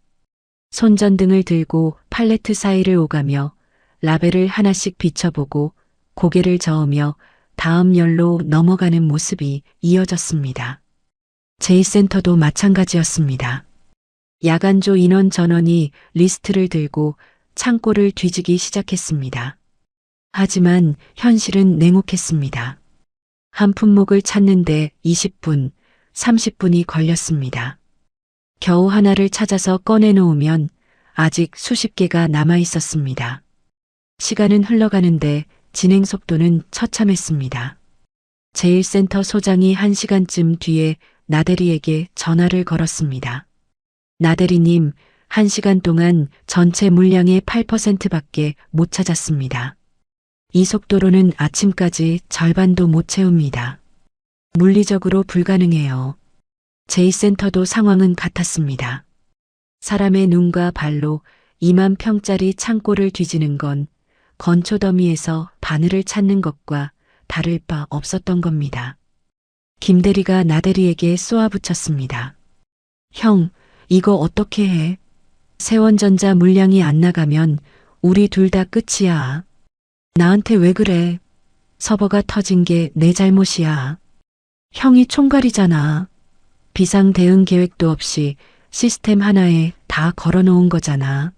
손전등을 들고 팔레트 사이를 오가며 라벨을 하나씩 비춰보고 고개를 저으며 다음 열로 넘어가는 모습이 이어졌습니다. 제2센터도 마찬가지였습니다. 야간조 인원 전원이 리스트를 들고 창고를 뒤지기 시작했습니다. 하지만 현실은 냉혹했습니다. 한 품목을 찾는데 20분, 30분이 걸렸습니다. 겨우 하나를 찾아서 꺼내놓으면 아직 수십 개가 남아 있었습니다. 시간은 흘러가는데 진행 속도는 처참했습니다. 제1센터 소장이 1시간쯤 뒤에 나대리에게 전화를 걸었습니다. 나대리님, 1시간 동안 전체 물량의 8%밖에 못 찾았습니다. 이 속도로는 아침까지 절반도 못 채웁니다. 물리적으로 불가능해요. 제2센터도 상황은 같았습니다. 사람의 눈과 발로 2만 평짜리 창고를 뒤지는 건 건초 더미에서 바늘을 찾는 것과 다를 바 없었던 겁니다. 김대리가 나대리에게 쏘아붙였습니다. 형, 이거 어떻게 해? 세원전자 물량이 안 나가면 우리 둘 다 끝이야. 나한테 왜 그래? 서버가 터진 게 내 잘못이야. 형이 총괄이잖아. 비상 대응 계획도 없이 시스템 하나에 다 걸어놓은 거잖아.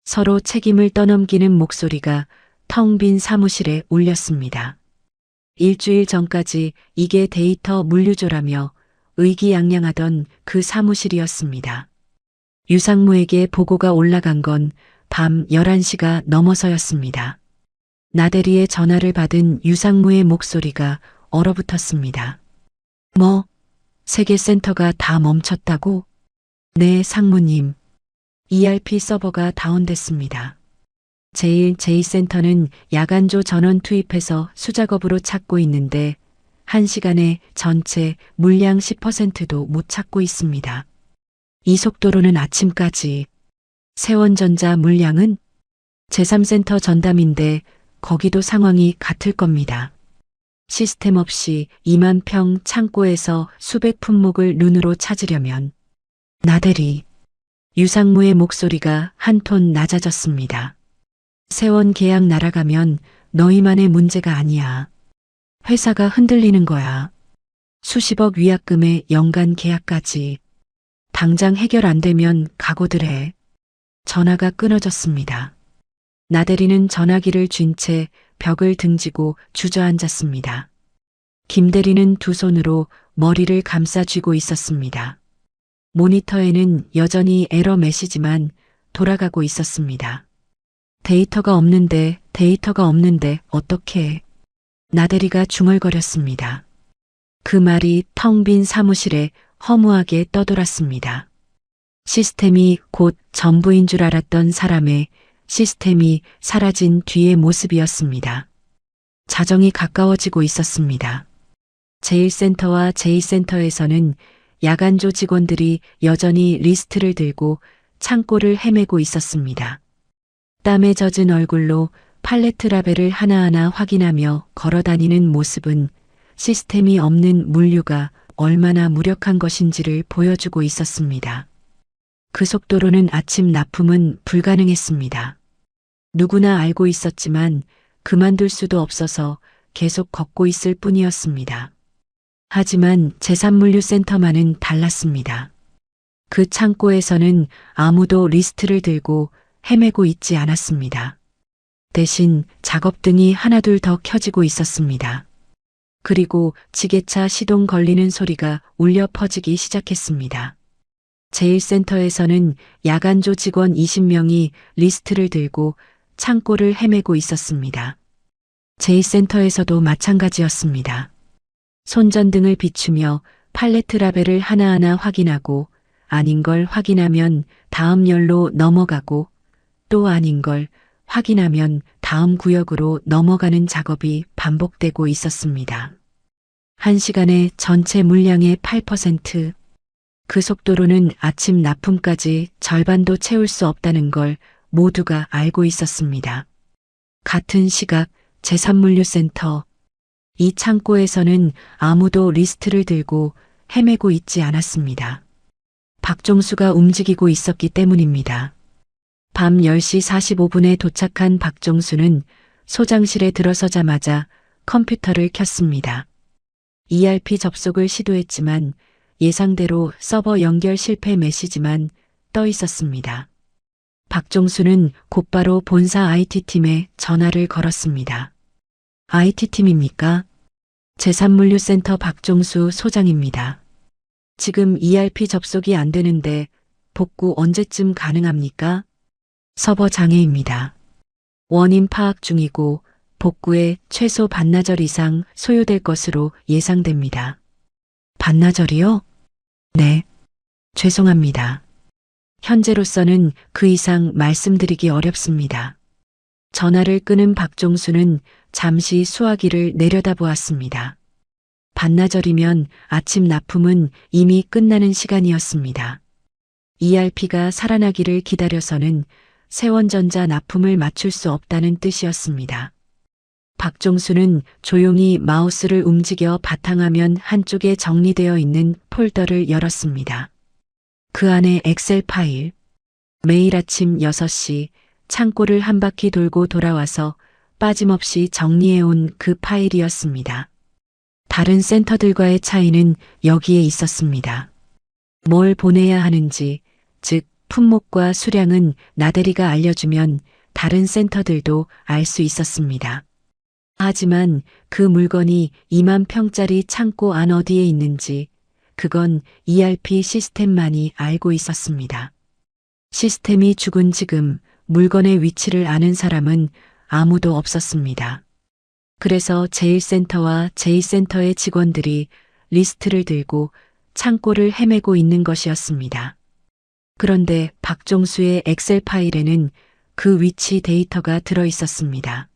서로 책임을 떠넘기는 목소리가 텅 빈 사무실에 울렸습니다. 일주일 전까지 이게 데이터 물류조라며 의기양양하던 그 사무실이었습니다. 유상무에게 보고가 올라간 건 밤 11시가 넘어서였습니다. 나대리의 전화를 받은 유상무의 목소리가 얼어붙었습니다. 뭐, 세계센터가 다 멈췄다고? 네, 상무님. ERP 서버가 다운됐습니다. 제1제2센터는 야간조 전원 투입해서 수작업으로 찾고 있는데 1시간에 전체 물량 10%도 못 찾고 있습니다. 이 속도로는 아침까지. 세원전자 물량은 제3센터 전담인데 거기도 상황이 같을 겁니다. 시스템 없이 2만 평 창고에서 수백 품목을 눈으로 찾으려면 나대리. 유상무의 목소리가 한 톤 낮아졌습니다. 세원 계약 날아가면 너희만의 문제가 아니야. 회사가 흔들리는 거야. 수십억 위약금의 연간 계약까지. 당장 해결 안 되면 각오들 해. 전화가 끊어졌습니다. 나대리는 전화기를 쥔 채 벽을 등지고 주저앉았습니다. 김대리는 두 손으로 머리를 감싸 쥐고 있었습니다. 모니터에는 여전히 에러 메시지만 돌아가고 있었습니다. 데이터가 없는데 어떻게? 나대리가 중얼거렸습니다. 그 말이 텅 빈 사무실에 허무하게 떠돌았습니다. 시스템이 곧 전부인 줄 알았던 사람의 시스템이 사라진 뒤의 모습이었습니다. 자정이 가까워지고 있었습니다. 제1센터와 제2센터에서는 야간조 직원들이 여전히 리스트를 들고 창고를 헤매고 있었습니다. 땀에 젖은 얼굴로 팔레트 라벨을 하나하나 확인하며 걸어다니는 모습은 시스템이 없는 물류가 얼마나 무력한 것인지를 보여주고 있었습니다. 그 속도로는 아침 납품은 불가능했습니다. 누구나 알고 있었지만 그만둘 수도 없어서 계속 걷고 있을 뿐이었습니다. 하지만 제3물류센터만은 달랐습니다. 그 창고에서는 아무도 리스트를 들고 헤매고 있지 않았습니다. 대신 작업등이 하나둘 더 켜지고 있었습니다. 그리고 지게차 시동 걸리는 소리가 울려 퍼지기 시작했습니다. 제1센터에서는 야간조 직원 20명이 리스트를 들고 창고를 헤매고 있었습니다. 제2센터에서도 마찬가지였습니다. 손전등을 비추며 팔레트 라벨을 하나하나 확인하고 아닌 걸 확인하면 다음 열로 넘어가고 또 아닌 걸 확인하면 다음 구역으로 넘어가는 작업이 반복되고 있었습니다. 1시간에 전체 물량의 8%, 그 속도로는 아침 납품까지 절반도 채울 수 없다는 걸 모두가 알고 있었습니다. 같은 시각 제3물류센터, 이 창고에서는 아무도 리스트를 들고 헤매고 있지 않았습니다. 박종수가 움직이고 있었기 때문입니다. 밤 10시 45분에 도착한 박종수는 소장실에 들어서자마자 컴퓨터를 켰습니다. ERP 접속을 시도했지만 예상대로 서버 연결 실패 메시지만 떠 있었습니다. 박종수는 곧바로 본사 IT팀에 전화를 걸었습니다. IT팀입니까? 제3물류센터 박종수 소장입니다. 지금 ERP 접속이 안 되는데 복구 언제쯤 가능합니까? 서버 장애입니다. 원인 파악 중이고 복구에 최소 반나절 이상 소요될 것으로 예상됩니다. 반나절이요? 네. 죄송합니다. 현재로서는 그 이상 말씀드리기 어렵습니다. 전화를 끊은 박종수는 잠시 수화기를 내려다보았습니다. 반나절이면 아침 납품은 이미 끝나는 시간이었습니다. ERP가 살아나기를 기다려서는 세원전자 납품을 맞출 수 없다는 뜻이었습니다. 박종수는 조용히 마우스를 움직여 바탕화면 한쪽에 정리되어 있는 폴더를 열었습니다. 그 안에 엑셀 파일, 매일 아침 6시 창고를 한 바퀴 돌고 돌아와서 빠짐없이 정리해온 그 파일이었습니다. 다른 센터들과의 차이는 여기에 있었습니다. 뭘 보내야 하는지, 즉 품목과 수량은 나대리가 알려주면 다른 센터들도 알 수 있었습니다. 하지만 그 물건이 2만 평짜리 창고 안 어디에 있는지 그건 ERP 시스템만이 알고 있었습니다. 시스템이 죽은 지금 물건의 위치를 아는 사람은 아무도 없었습니다. 그래서 제1센터와 제2센터의 직원들이 리스트를 들고 창고를 헤매고 있는 것이었습니다. 그런데 박종수의 엑셀 파일에는 그 위치 데이터가 들어 있었습니다.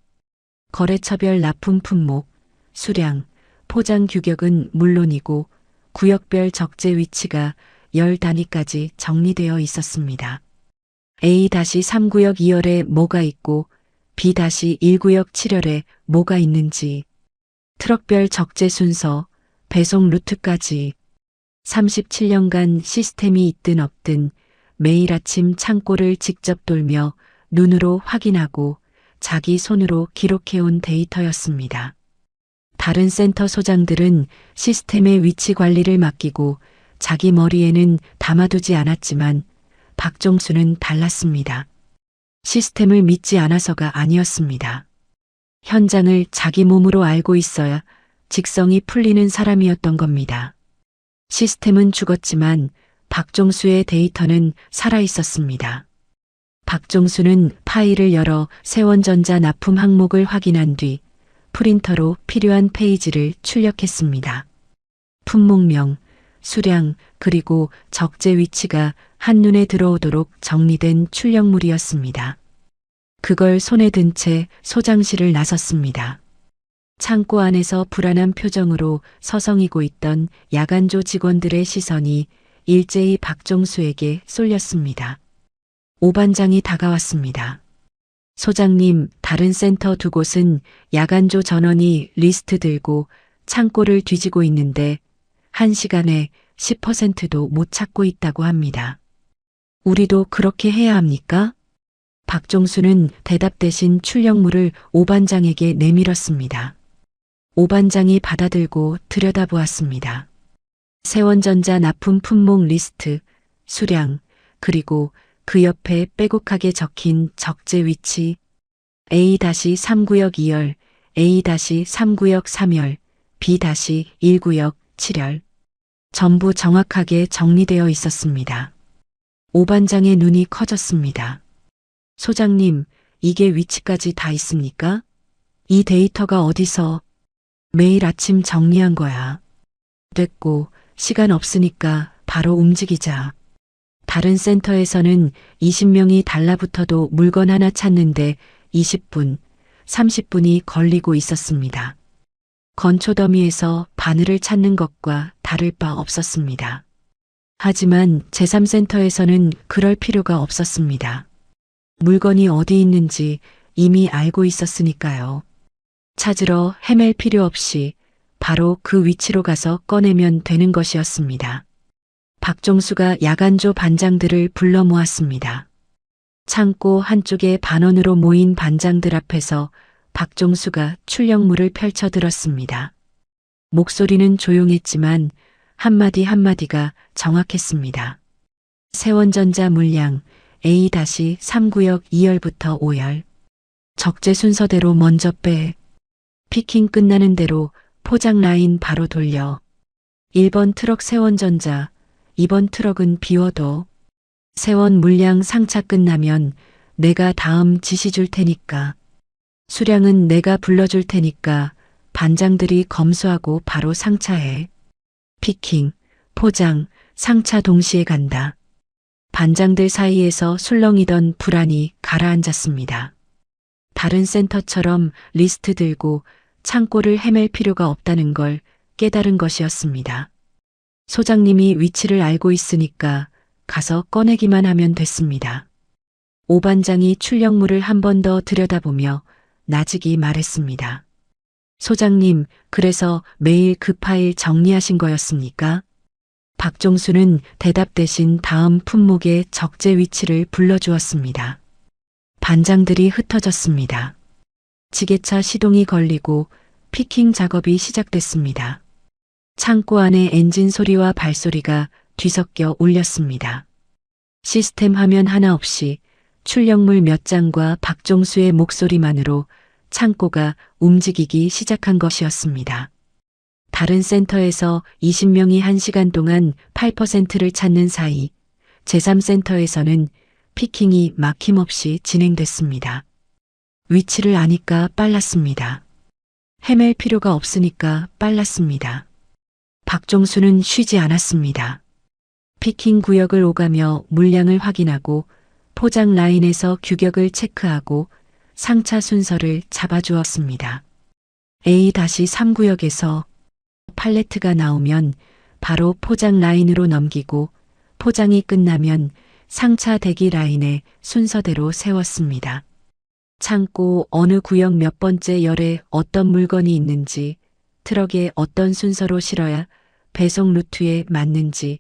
거래처별 납품 품목, 수량, 포장 규격은 물론이고 구역별 적재 위치가 10단위까지 정리되어 있었습니다. A-3구역 2열에 뭐가 있고 B-1구역 7열에 뭐가 있는지, 트럭별 적재 순서, 배송 루트까지 37년간 시스템이 있든 없든 매일 아침 창고를 직접 돌며 눈으로 확인하고 자기 손으로 기록해온 데이터였습니다. 다른 센터 소장들은 시스템의 위치 관리를 맡기고 자기 머리에는 담아두지 않았지만 박종수는 달랐습니다. 시스템을 믿지 않아서가 아니었습니다. 현장을 자기 몸으로 알고 있어야 직성이 풀리는 사람이었던 겁니다. 시스템은 죽었지만 박종수의 데이터는 살아 있었습니다. 박종수는 파일을 열어 세원전자 납품 항목을 확인한 뒤 프린터로 필요한 페이지를 출력했습니다. 품목명, 수량, 그리고 적재 위치가 한눈에 들어오도록 정리된 출력물이었습니다. 그걸 손에 든 채 소장실을 나섰습니다. 창고 안에서 불안한 표정으로 서성이고 있던 야간조 직원들의 시선이 일제히 박종수에게 쏠렸습니다. 오반장이 다가왔습니다. 소장님, 다른 센터 두 곳은 야간조 전원이 리스트 들고 창고를 뒤지고 있는데 1시간에 10%도 못 찾고 있다고 합니다. 우리도 그렇게 해야 합니까? 박종수는 대답 대신 출력물을 오반장에게 내밀었습니다. 오반장이 받아들고 들여다보았습니다. 세원전자 납품 품목 리스트, 수량, 그리고 그 옆에 빼곡하게 적힌 적재 위치 A-3구역 2열, A-3구역 3열, B-1구역 7열. 전부 정확하게 정리되어 있었습니다. 오반장의 눈이 커졌습니다. 소장님, 이게 위치까지 다 있습니까? 이 데이터가 어디서? 매일 아침 정리한 거야. 됐고, 시간 없으니까 바로 움직이자. 다른 센터에서는 20명이 달라붙어도 물건 하나 찾는데 20분, 30분이 걸리고 있었습니다. 건초더미에서 바늘을 찾는 것과 다를 바 없었습니다. 하지만 제3센터에서는 그럴 필요가 없었습니다. 물건이 어디 있는지 이미 알고 있었으니까요. 찾으러 헤맬 필요 없이 바로 그 위치로 가서 꺼내면 되는 것이었습니다. 박종수가 야간조 반장들을 불러 모았습니다. 창고 한쪽에 반원으로 모인 반장들 앞에서 박종수가 출력물을 펼쳐들었습니다. 목소리는 조용했지만 한마디 한마디가 정확했습니다. 세원전자 물량 A-3구역 2열부터 5열. 적재 순서대로 먼저 빼. 피킹 끝나는 대로 포장 라인 바로 돌려. 1번 트럭 세원전자, 2번 트럭은 비워둬. 세원 물량 상차 끝나면 내가 다음 지시 줄 테니까. 수량은 내가 불러줄 테니까 반장들이 검수하고 바로 상차해. 피킹, 포장, 상차 동시에 간다. 반장들 사이에서 술렁이던 불안이 가라앉았습니다. 다른 센터처럼 리스트 들고 창고를 헤맬 필요가 없다는 걸 깨달은 것이었습니다. 소장님이 위치를 알고 있으니까 가서 꺼내기만 하면 됐습니다. 오반장이 출력물을 한 번 더 들여다보며 나직이 말했습니다. 소장님, 그래서 매일 그 파일 정리하신 거였습니까? 박종수는 대답 대신 다음 품목의 적재 위치를 불러주었습니다. 반장들이 흩어졌습니다. 지게차 시동이 걸리고 피킹 작업이 시작됐습니다. 창고 안에 엔진 소리와 발소리가 뒤섞여 울렸습니다. 시스템 화면 하나 없이 출력물 몇 장과 박종수의 목소리만으로 창고가 움직이기 시작한 것이었습니다. 다른 센터에서 20명이 1시간 동안 8%를 찾는 사이 제3센터에서는 피킹이 막힘없이 진행됐습니다. 위치를 아니까 빨랐습니다. 헤맬 필요가 없으니까 빨랐습니다. 박종수는 쉬지 않았습니다. 피킹 구역을 오가며 물량을 확인하고 포장 라인에서 규격을 체크하고 상차 순서를 잡아주었습니다. A-3구역에서 팔레트가 나오면 바로 포장 라인으로 넘기고 포장이 끝나면 상차 대기 라인에 순서대로 세웠습니다. 창고 어느 구역 몇 번째 열에 어떤 물건이 있는지, 트럭에 어떤 순서로 실어야 배송 루트에 맞는지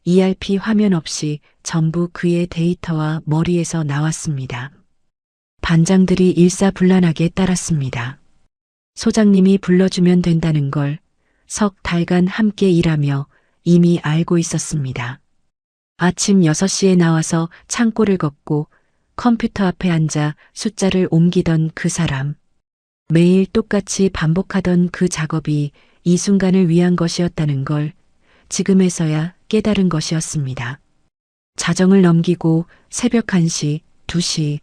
ERP 화면 없이 전부 그의 데이터와 머리에서 나왔습니다. 반장들이 일사불란하게 따랐습니다. 소장님이 불러주면 된다는 걸 석 달간 함께 일하며 이미 알고 있었습니다. 아침 6시에 나와서 창고를 걷고 컴퓨터 앞에 앉아 숫자를 옮기던 그 사람. 매일 똑같이 반복하던 그 작업이 이 순간을 위한 것이었다는 걸 지금에서야 깨달은 것이었습니다. 자정을 넘기고 새벽 1시, 2시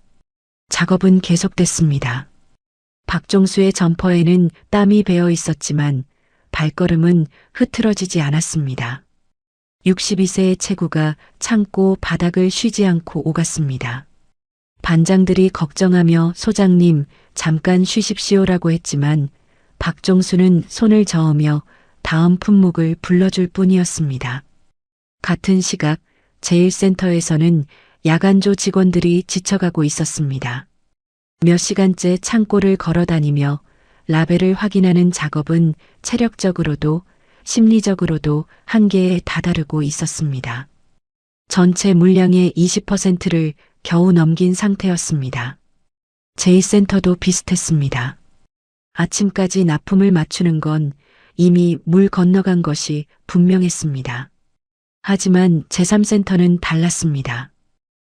작업은 계속됐습니다. 박종수의 점퍼에는 땀이 배어 있었지만 발걸음은 흐트러지지 않았습니다. 62세의 체구가 창고 바닥을 쉬지 않고 오갔습니다. 반장들이 걱정하며 소장님 잠깐 쉬십시오라고 했지만 박종수는 손을 저으며 다음 품목을 불러줄 뿐이었습니다. 같은 시각 제1센터에서는 야간조 직원들이 지쳐가고 있었습니다. 몇 시간째 창고를 걸어다니며 라벨을 확인하는 작업은 체력적으로도 심리적으로도 한계에 다다르고 있었습니다. 전체 물량의 20%를 겨우 넘긴 상태였습니다. 제2센터도 비슷했습니다. 아침까지 납품을 맞추는 건 이미 물 건너간 것이 분명했습니다. 하지만 제3센터는 달랐습니다.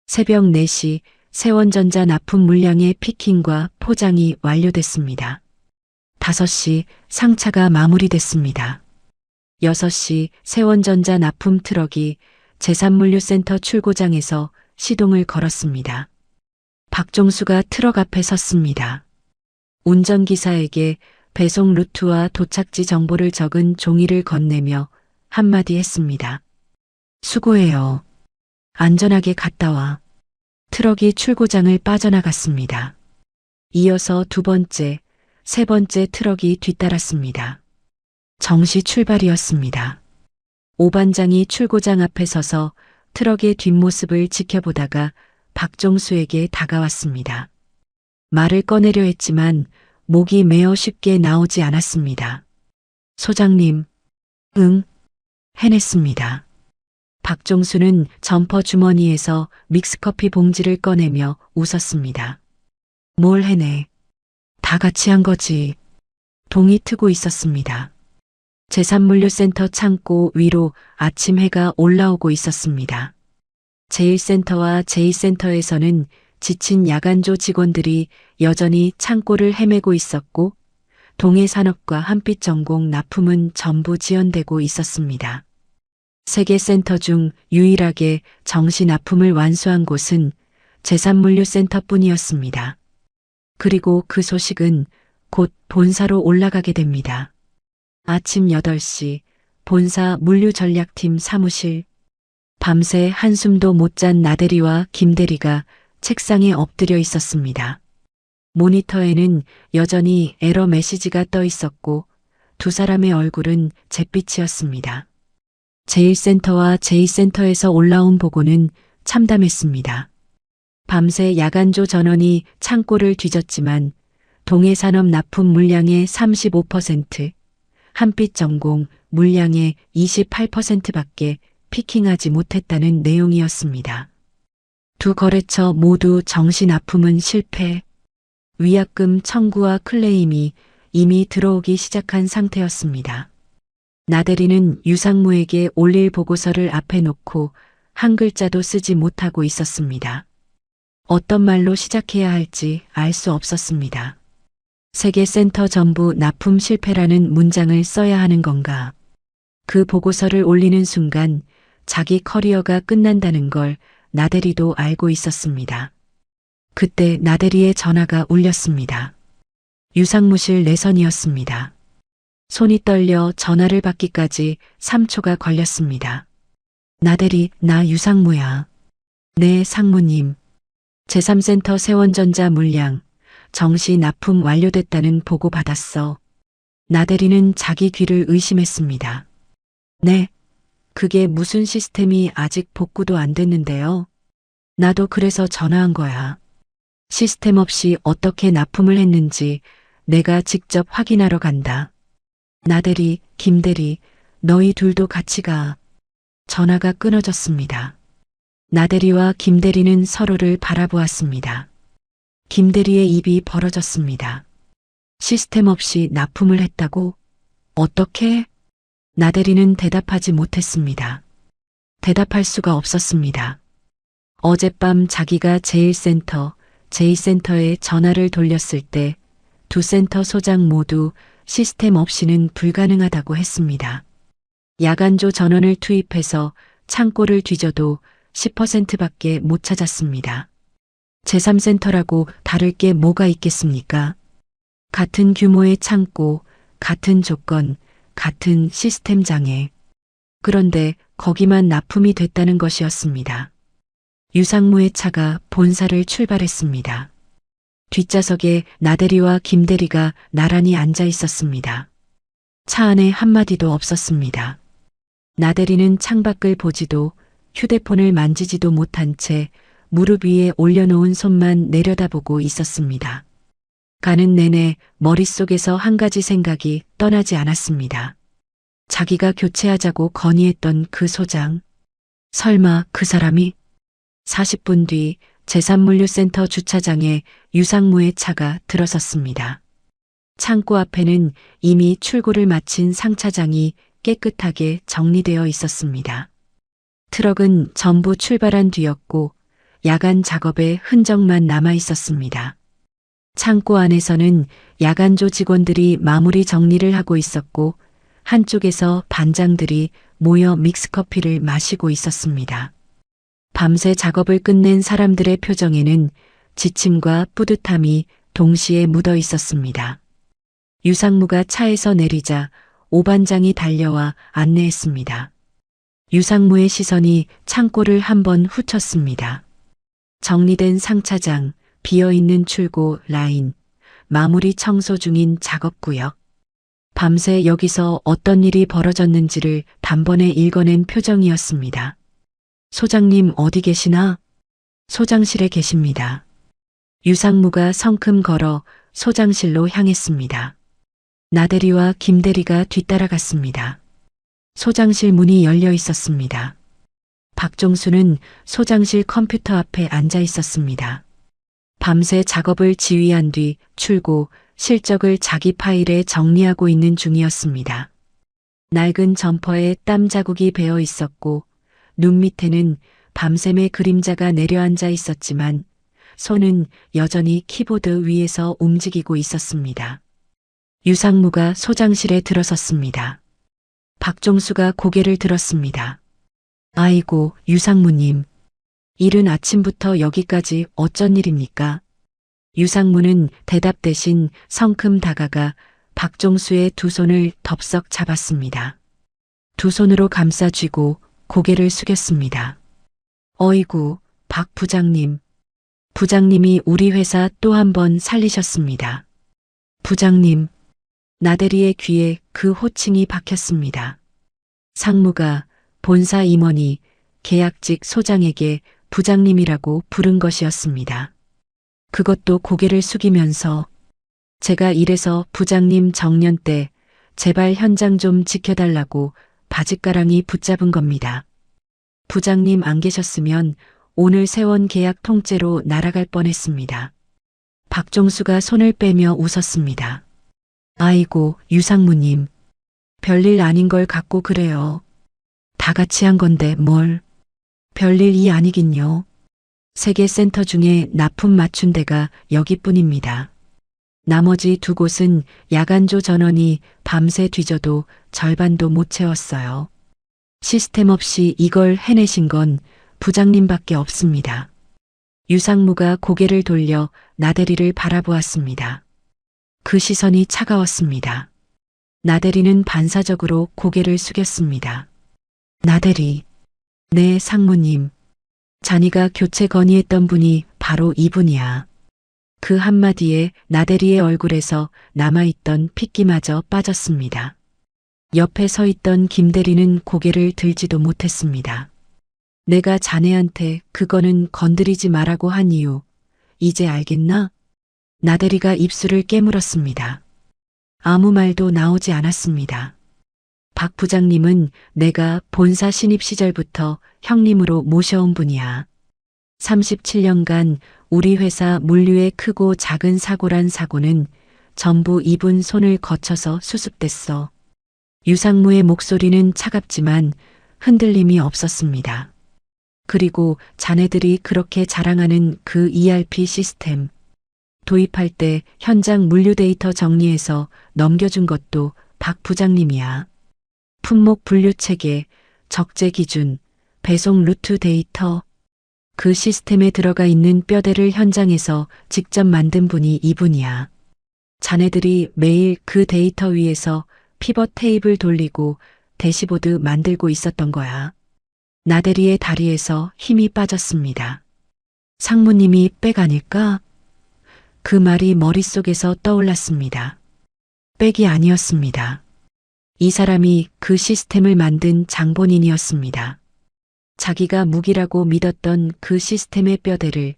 새벽 4시 세원전자 납품 물량의 피킹과 포장이 완료됐습니다. 5시 상차가 마무리됐습니다. 6시 세원전자 납품 트럭이 제3물류센터 출고장에서 시동을 걸었습니다. 박종수가 트럭 앞에 섰습니다. 운전기사에게 배송 루트와 도착지 정보를 적은 종이를 건네며 한마디 했습니다. 수고해요. 안전하게 갔다 와. 트럭이 출고장을 빠져나갔습니다. 이어서 두 번째, 세 번째 트럭이 뒤따랐습니다. 정시 출발이었습니다. 오 반장이 출고장 앞에 서서 트럭의 뒷모습을 지켜보다가 박종수에게 다가왔습니다. 말을 꺼내려 했지만 목이 메어 쉽게 나오지 않았습니다. 소장님, 응, 해냈습니다. 박종수는 점퍼 주머니에서 믹스커피 봉지를 꺼내며 웃었습니다. 뭘 해내? 다 같이 한 거지. 동이 트고 있었습니다. 제3물류센터 창고 위로 아침 해가 올라오고 있었습니다. 제1센터와 제2센터에서는 지친 야간조 직원들이 여전히 창고를 헤매고 있었고 동해산업과 한빛전공 납품은 전부 지연되고 있었습니다. 세 개 센터 중 유일하게 정시 납품을 완수한 곳은 제3물류센터뿐이었습니다. 그리고 그 소식은 곧 본사로 올라가게 됩니다. 아침 8시 본사 물류전략팀 사무실. 밤새 한숨도 못 잔 나대리와 김대리가 책상에 엎드려 있었습니다. 모니터에는 여전히 에러 메시지가 떠 있었고 두 사람의 얼굴은 잿빛이었습니다. 제1센터와 제2센터에서 올라온 보고는 참담했습니다. 밤새 야간조 전원이 창고를 뒤졌지만 동해산업 납품 물량의 35%, 한빛전공 물량의 28%밖에 피킹하지 못했다는 내용이었습니다. 두 거래처 모두 정시 납품은 실패, 위약금 청구와 클레임이 이미 들어오기 시작한 상태였습니다. 나대리는 유상무에게 올릴 보고서를 앞에 놓고 한 글자도 쓰지 못하고 있었습니다. 어떤 말로 시작해야 할지 알 수 없었습니다. 세계 센터 전부 납품 실패라는 문장을 써야 하는 건가? 그 보고서를 올리는 순간 자기 커리어가 끝난다는 걸 나대리도 알고 있었습니다. 그때 나대리의 전화가 울렸습니다. 유상무실 내선이었습니다. 손이 떨려 전화를 받기까지 3초가 걸렸습니다. 나대리, 나 유상무야. 네, 상무님. 제3센터 세원전자 물량, 정시 납품 완료됐다는 보고 받았어. 나대리는 자기 귀를 의심했습니다. 네, 그게 무슨 시스템이 아직 복구도 안 됐는데요. 나도 그래서 전화한 거야. 시스템 없이 어떻게 납품을 했는지 내가 직접 확인하러 간다. 나대리, 김대리, 너희 둘도 같이 가. 전화가 끊어졌습니다. 나대리와 김대리는 서로를 바라보았습니다. 김대리의 입이 벌어졌습니다. 시스템 없이 납품을 했다고? 어떻게? 나대리는 대답하지 못했습니다. 대답할 수가 없었습니다. 어젯밤 자기가 제1센터, 제2센터에 전화를 돌렸을 때 두 센터 소장 모두 시스템 없이는 불가능하다고 했습니다. 야간조 전원을 투입해서 창고를 뒤져도 10%밖에 못 찾았습니다. 제3센터라고 다를 게 뭐가 있겠습니까? 같은 규모의 창고, 같은 조건, 같은 시스템 장애. 그런데 거기만 납품이 됐다는 것이었습니다. 유상무의 차가 본사를 출발했습니다. 뒷좌석에 나대리와 김대리가 나란히 앉아 있었습니다. 차 안에 한마디도 없었습니다. 나대리는 창밖을 보지도 휴대폰을 만지지도 못한 채 무릎 위에 올려놓은 손만 내려다보고 있었습니다. 가는 내내 머릿속에서 한 가지 생각이 떠나지 않았습니다. 자기가 교체하자고 건의했던 그 소장. 설마 그 사람이? 40분 뒤 제3물류센터 주차장에 유상무의 차가 들어섰습니다. 창고 앞에는 이미 출고를 마친 상차장이 깨끗하게 정리되어 있었습니다. 트럭은 전부 출발한 뒤였고 야간 작업의 흔적만 남아 있었습니다. 창고 안에서는 야간조 직원들이 마무리 정리를 하고 있었고 한쪽에서 반장들이 모여 믹스커피를 마시고 있었습니다. 밤새 작업을 끝낸 사람들의 표정에는 지침과 뿌듯함이 동시에 묻어 있었습니다. 유상무가 차에서 내리자 오반장이 달려와 안내했습니다. 유상무의 시선이 창고를 한번 훑었습니다. 정리된 상차장, 비어있는 출고 라인, 마무리 청소 중인 작업구역. 밤새 여기서 어떤 일이 벌어졌는지를 단번에 읽어낸 표정이었습니다. 소장님 어디 계시나? 소장실에 계십니다. 유상무가 성큼 걸어 소장실로 향했습니다. 나대리와 김대리가 뒤따라갔습니다. 소장실 문이 열려 있었습니다. 박종수는 소장실 컴퓨터 앞에 앉아 있었습니다. 밤새 작업을 지휘한 뒤 출고, 실적을 자기 파일에 정리하고 있는 중이었습니다. 낡은 점퍼에 땀 자국이 배어 있었고 눈 밑에는 밤샘의 그림자가 내려앉아 있었지만 손은 여전히 키보드 위에서 움직이고 있었습니다. 유상무가 소장실에 들어섰습니다. 박종수가 고개를 들었습니다. 아이고, 유상무님. 이른 아침부터 여기까지 어쩐 일입니까? 유상무는 대답 대신 성큼 다가가 박종수의 두 손을 덥석 잡았습니다. 두 손으로 감싸 쥐고 고개를 숙였습니다. 어이구, 박 부장님. 부장님이 우리 회사 또 한 번 살리셨습니다. 부장님. 나대리의 귀에 그 호칭이 박혔습니다. 상무가 본사 임원이 계약직 소장에게 부장님이라고 부른 것이었습니다. 그것도 고개를 숙이면서 제가 이래서 부장님 정년 때 제발 현장 좀 지켜달라고 바짓가랑이 붙잡은 겁니다. 부장님 안 계셨으면 오늘 세원 계약 통째로 날아갈 뻔했습니다. 박종수가 손을 빼며 웃었습니다. 아이고, 유상무님. 별일 아닌 걸 갖고 그래요. 다 같이 한 건데 뭘. 별일이 아니긴요. 세계 센터 중에 납품 맞춘 데가 여기뿐입니다. 나머지 두 곳은 야간조 전원이 밤새 뒤져도 절반도 못 채웠어요. 시스템 없이 이걸 해내신 건 부장님밖에 없습니다. 유상무가 고개를 돌려 나대리를 바라보았습니다. 그 시선이 차가웠습니다. 나대리는 반사적으로 고개를 숙였습니다. 나대리. 네, 상무님. 자니가 교체 건의했던 분이 바로 이분이야. 그 한마디에 나대리의 얼굴에서 남아있던 핏기마저 빠졌습니다. 옆에 서 있던 김대리는 고개를 들지도 못했습니다. 내가 자네한테 그거는 건드리지 말라고 한 이유, 이제 알겠나? 나대리가 입술을 깨물었습니다. 아무 말도 나오지 않았습니다. 박 부장님은 내가 본사 신입 시절부터 형님으로 모셔온 분이야. 37년간 우리 회사 물류의 크고 작은 사고란 사고는 전부 이분 손을 거쳐서 수습됐어. 유상무의 목소리는 차갑지만 흔들림이 없었습니다. 그리고 자네들이 그렇게 자랑하는 그 ERP 시스템, 도입할 때 현장 물류 데이터 정리해서 넘겨준 것도 박 부장님이야. 품목 분류 체계, 적재 기준, 배송 루트 데이터, 그 시스템에 들어가 있는 뼈대를 현장에서 직접 만든 분이 이분이야. 자네들이 매일 그 데이터 위에서 피벗 테이블 돌리고 대시보드 만들고 있었던 거야. 나대리의 다리에서 힘이 빠졌습니다. 상무님이 백 아닐까? 그 말이 머릿속에서 떠올랐습니다. 백이 아니었습니다. 이 사람이 그 시스템을 만든 장본인이었습니다. 자기가 무기라고 믿었던 그 시스템의 뼈대를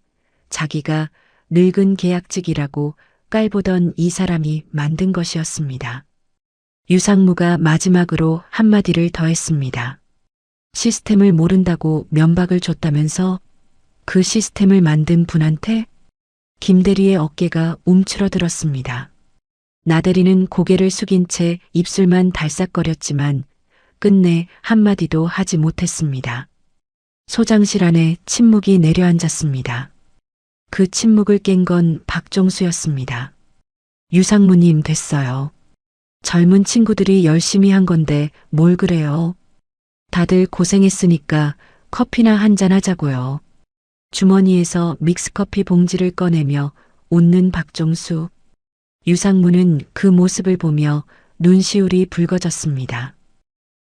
자기가 늙은 계약직이라고 깔보던 이 사람이 만든 것이었습니다. 유상무가 마지막으로 한마디를 더했습니다. 시스템을 모른다고 면박을 줬다면서 그 시스템을 만든 분한테? 김대리의 어깨가 움츠러들었습니다. 나대리는 고개를 숙인 채 입술만 달싹거렸지만 끝내 한마디도 하지 못했습니다. 소장실 안에 침묵이 내려앉았습니다. 그 침묵을 깬 건 박종수였습니다. 유상무님 됐어요. 젊은 친구들이 열심히 한 건데 뭘 그래요. 다들 고생했으니까 커피나 한잔 하자고요. 주머니에서 믹스커피 봉지를 꺼내며 웃는 박종수. 유상무는 그 모습을 보며 눈시울이 붉어졌습니다.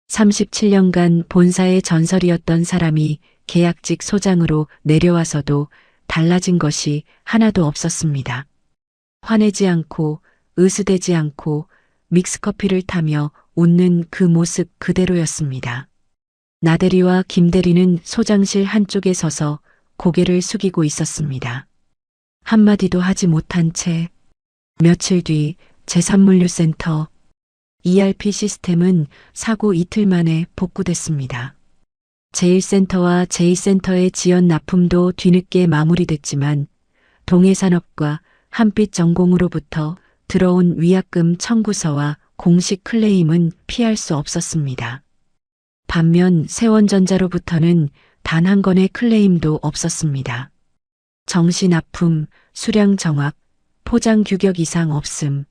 37년간 본사의 전설이었던 사람이 계약직 소장으로 내려와서도 달라진 것이 하나도 없었습니다. 화내지 않고 으스대지 않고 믹스커피를 타며 웃는 그 모습 그대로였습니다. 나대리와 김대리는 소장실 한쪽에 서서 고개를 숙이고 있었습니다. 한마디도 하지 못한 채 며칠 뒤 제3물류센터 ERP 시스템은 사고 이틀 만에 복구됐습니다. 제1센터와 제2센터의 지연 납품도 뒤늦게 마무리됐지만 동해산업과 한빛전공으로부터 들어온 위약금 청구서와 공식 클레임은 피할 수 없었습니다. 반면 세원전자로부터는 단 한 건의 클레임도 없었습니다. 정시납품, 수량 정확, 포장 규격 이상 없음.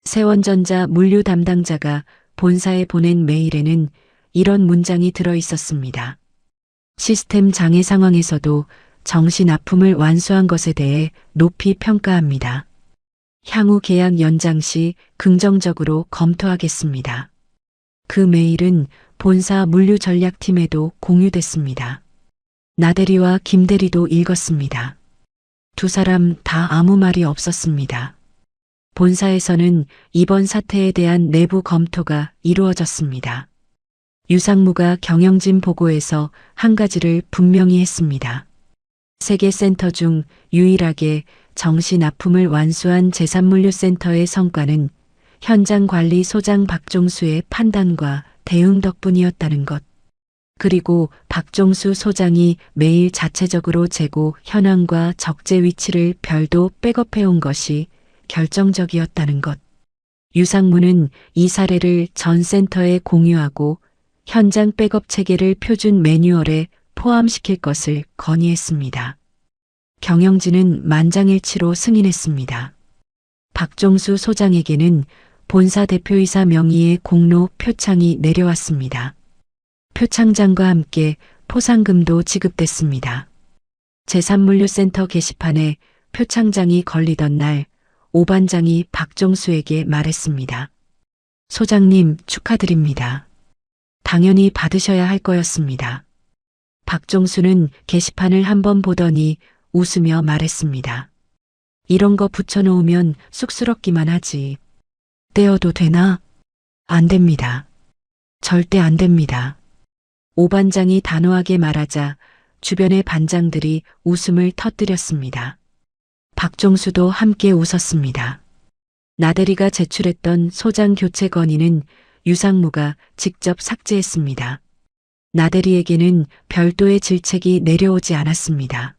세원전자 물류 담당자가 본사에 보낸 메일에는 이런 문장이 들어 있었습니다. 시스템 장애 상황에서도 정시납품을 완수한 것에 대해 높이 평가합니다. 향후 계약 연장 시 긍정적으로 검토하겠습니다. 그 메일은 본사 물류전략팀에도 공유됐습니다. 나대리와 김대리도 읽었습니다. 두 사람 다 아무 말이 없었습니다. 본사에서는 이번 사태에 대한 내부 검토가 이루어졌습니다. 유상무가 경영진 보고에서 한 가지를 분명히 했습니다. 세계 센터 중 유일하게 정시 납품을 완수한 제3물류센터의 성과는 현장 관리 소장 박종수의 판단과 대응 덕분이었다는 것. 그리고 박종수 소장이 매일 자체적으로 재고 현황과 적재 위치를 별도 백업해온 것이 결정적이었다는 것. 유상무는 이 사례를 전 센터에 공유하고 현장 백업 체계를 표준 매뉴얼에 포함시킬 것을 건의했습니다. 경영진은 만장일치로 승인했습니다. 박종수 소장에게는 본사 대표이사 명의의 공로 표창이 내려왔습니다. 표창장과 함께 포상금도 지급됐습니다. 제3물류센터 게시판에 표창장이 걸리던 날 오 반장이 박종수에게 말했습니다. 소장님 축하드립니다. 당연히 받으셔야 할 거였습니다. 박종수는 게시판을 한번 보더니 웃으며 말했습니다. 이런 거 붙여놓으면 쑥스럽기만 하지. 떼어도 되나? 안 됩니다. 절대 안 됩니다. 오 반장이 단호하게 말하자 주변의 반장들이 웃음을 터뜨렸습니다. 박종수도 함께 웃었습니다. 나대리가 제출했던 소장 교체 건의는 유상무가 직접 삭제했습니다. 나대리에게는 별도의 질책이 내려오지 않았습니다.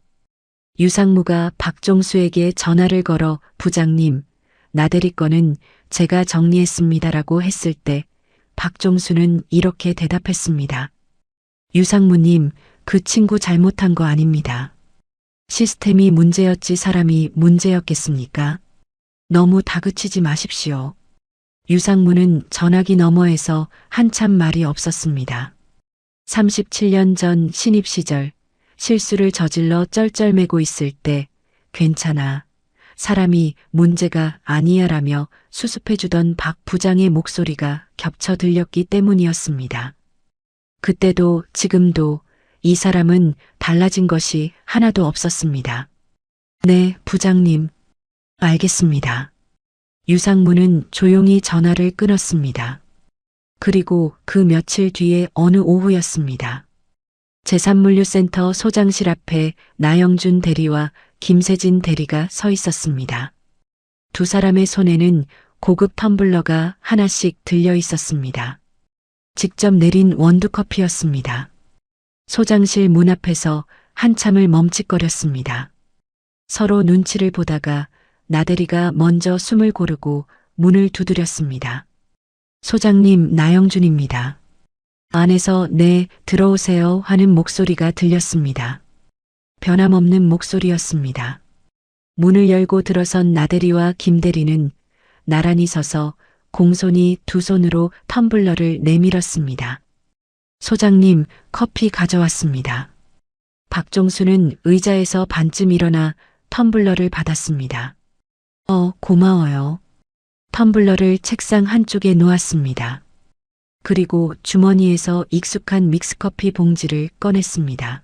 유상무가 박종수에게 전화를 걸어 부장님, 나대리 건은 제가 정리했습니다라고 했을 때 박종수는 이렇게 대답했습니다. 유상무님, 그 친구 잘못한 거 아닙니다. 시스템이 문제였지 사람이 문제였겠습니까? 너무 다그치지 마십시오. 유상무는 전화기 너머에서 한참 말이 없었습니다. 37년 전 신입 시절 실수를 저질러 쩔쩔매고 있을 때 괜찮아. 사람이 문제가 아니야라며 수습해주던 박 부장의 목소리가 겹쳐 들렸기 때문이었습니다. 그때도 지금도 이 사람은 달라진 것이 하나도 없었습니다. 네, 부장님. 알겠습니다. 유상무는 조용히 전화를 끊었습니다. 그리고 그 며칠 뒤에 어느 오후였습니다. 제3물류센터 소장실 앞에 나영준 대리와 김세진 대리가 서 있었습니다. 두 사람의 손에는 고급 텀블러가 하나씩 들려 있었습니다. 직접 내린 원두커피였습니다. 소장실 문 앞에서 한참을 멈칫거렸습니다. 서로 눈치를 보다가 나대리가 먼저 숨을 고르고 문을 두드렸습니다. 소장님, 나영준입니다. 안에서 네, 들어오세요 하는 목소리가 들렸습니다. 변함없는 목소리였습니다. 문을 열고 들어선 나대리와 김대리는 나란히 서서 공손히 두 손으로 텀블러를 내밀었습니다. 소장님, 커피 가져왔습니다. 박종수는 의자에서 반쯤 일어나 텀블러를 받았습니다. 고마워요. 텀블러를 책상 한쪽에 놓았습니다. 그리고 주머니에서 익숙한 믹스커피 봉지를 꺼냈습니다.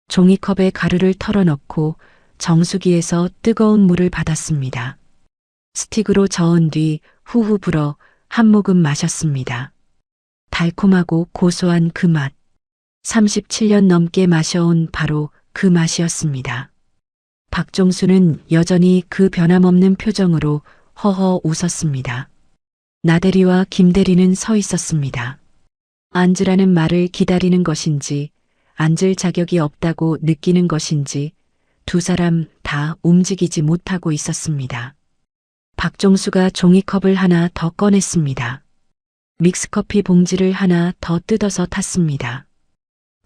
종이컵에 가루를 털어넣고 정수기에서 뜨거운 물을 받았습니다. 스틱으로 저은 뒤 후후 불어 한 모금 마셨습니다. 달콤하고 고소한 그 맛. 37년 넘게 마셔온 바로 그 맛이었습니다. 박종수는 여전히 그 변함없는 표정으로 허허 웃었습니다. 나대리와 김대리는 서 있었습니다. 앉으라는 말을 기다리는 것인지 앉을 자격이 없다고 느끼는 것인지 두 사람 다 움직이지 못하고 있었습니다. 박종수가 종이컵을 하나 더 꺼냈습니다. 믹스커피 봉지를 하나 더 뜯어서 탔습니다.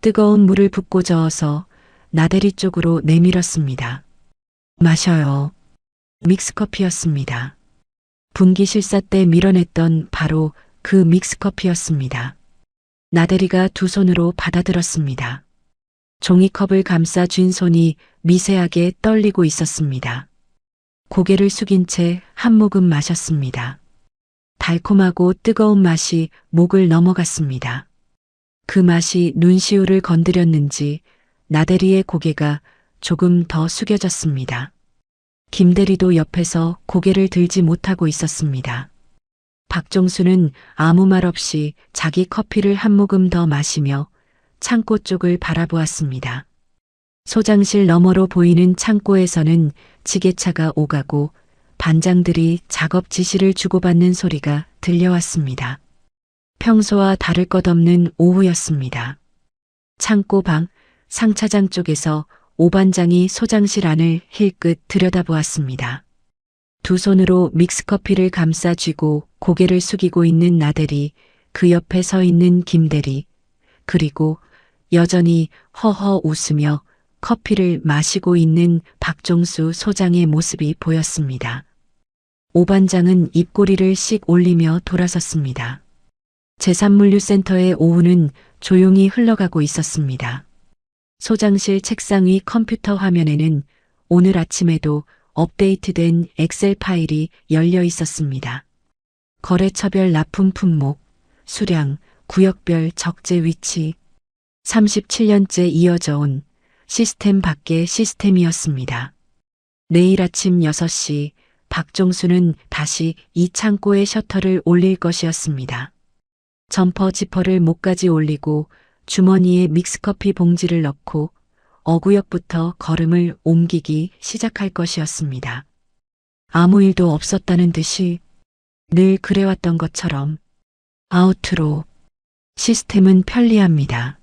뜨거운 물을 붓고 저어서 나대리 쪽으로 내밀었습니다. 마셔요. 믹스커피였습니다. 분기실사 때 밀어냈던 바로 그 믹스커피였습니다. 나대리가 두 손으로 받아들었습니다. 종이컵을 감싸 쥔 손이 미세하게 떨리고 있었습니다. 고개를 숙인 채 한 모금 마셨습니다. 달콤하고 뜨거운 맛이 목을 넘어갔습니다. 그 맛이 눈시울을 건드렸는지 나대리의 고개가 조금 더 숙여졌습니다. 김대리도 옆에서 고개를 들지 못하고 있었습니다. 박종수는 아무 말 없이 자기 커피를 한 모금 더 마시며 창고 쪽을 바라보았습니다. 소장실 너머로 보이는 창고에서는 지게차가 오가고 반장들이 작업 지시를 주고받는 소리가 들려왔습니다. 평소와 다를 것 없는 오후였습니다. 창고 방, 상차장 쪽에서 오 반장이 소장실 안을 힐끗 들여다보았습니다. 두 손으로 믹스커피를 감싸 쥐고 고개를 숙이고 있는 나대리, 그 옆에 서 있는 김대리, 그리고 여전히 허허 웃으며 커피를 마시고 있는 박종수 소장의 모습이 보였습니다. 오 반장은 입꼬리를 씩 올리며 돌아섰습니다. 제3물류센터의 오후는 조용히 흘러가고 있었습니다. 소장실 책상 위 컴퓨터 화면에는 오늘 아침에도 업데이트된 엑셀 파일이 열려 있었습니다. 거래처별 납품 품목, 수량, 구역별 적재 위치, 37년째 이어져 온 시스템 밖의 시스템이었습니다. 내일 아침 6시 박종수는 다시 이 창고의 셔터를 올릴 것이었습니다. 점퍼 지퍼를 목까지 올리고 주머니에 믹스커피 봉지를 넣고 어구역부터 걸음을 옮기기 시작할 것이었습니다. 아무 일도 없었다는 듯이 늘 그래왔던 것처럼 아우트로 시스템은 편리합니다.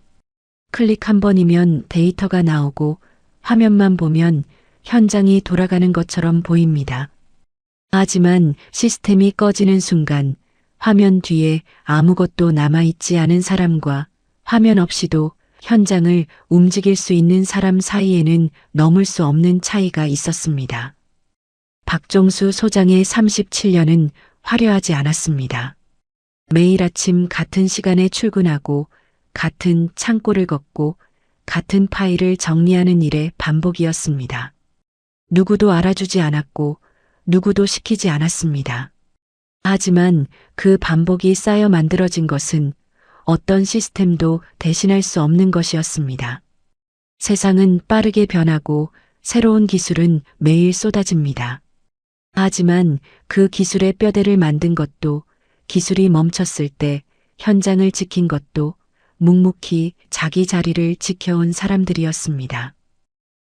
클릭 한 번이면 데이터가 나오고 화면만 보면 현장이 돌아가는 것처럼 보입니다. 하지만 시스템이 꺼지는 순간 화면 뒤에 아무것도 남아있지 않은 사람과 화면 없이도 현장을 움직일 수 있는 사람 사이에는 넘을 수 없는 차이가 있었습니다. 박종수 소장의 37년은 화려하지 않았습니다. 매일 아침 같은 시간에 출근하고 같은 창고를 걷고 같은 파일을 정리하는 일의 반복이었습니다. 누구도 알아주지 않았고 누구도 시키지 않았습니다. 하지만 그 반복이 쌓여 만들어진 것은 어떤 시스템도 대신할 수 없는 것이었습니다. 세상은 빠르게 변하고 새로운 기술은 매일 쏟아집니다. 하지만 그 기술의 뼈대를 만든 것도 기술이 멈췄을 때 현장을 지킨 것도 묵묵히 자기 자리를 지켜온 사람들이었습니다.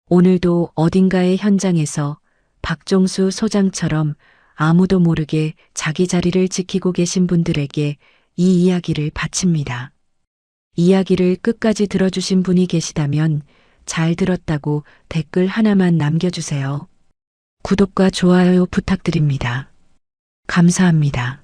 오늘도 어딘가의 현장에서 박종수 소장처럼 아무도 모르게 자기 자리를 지키고 계신 분들에게 이 이야기를 바칩니다. 이야기를 끝까지 들어주신 분이 계시다면 잘 들었다고 댓글 하나만 남겨주세요. 구독과 좋아요 부탁드립니다. 감사합니다.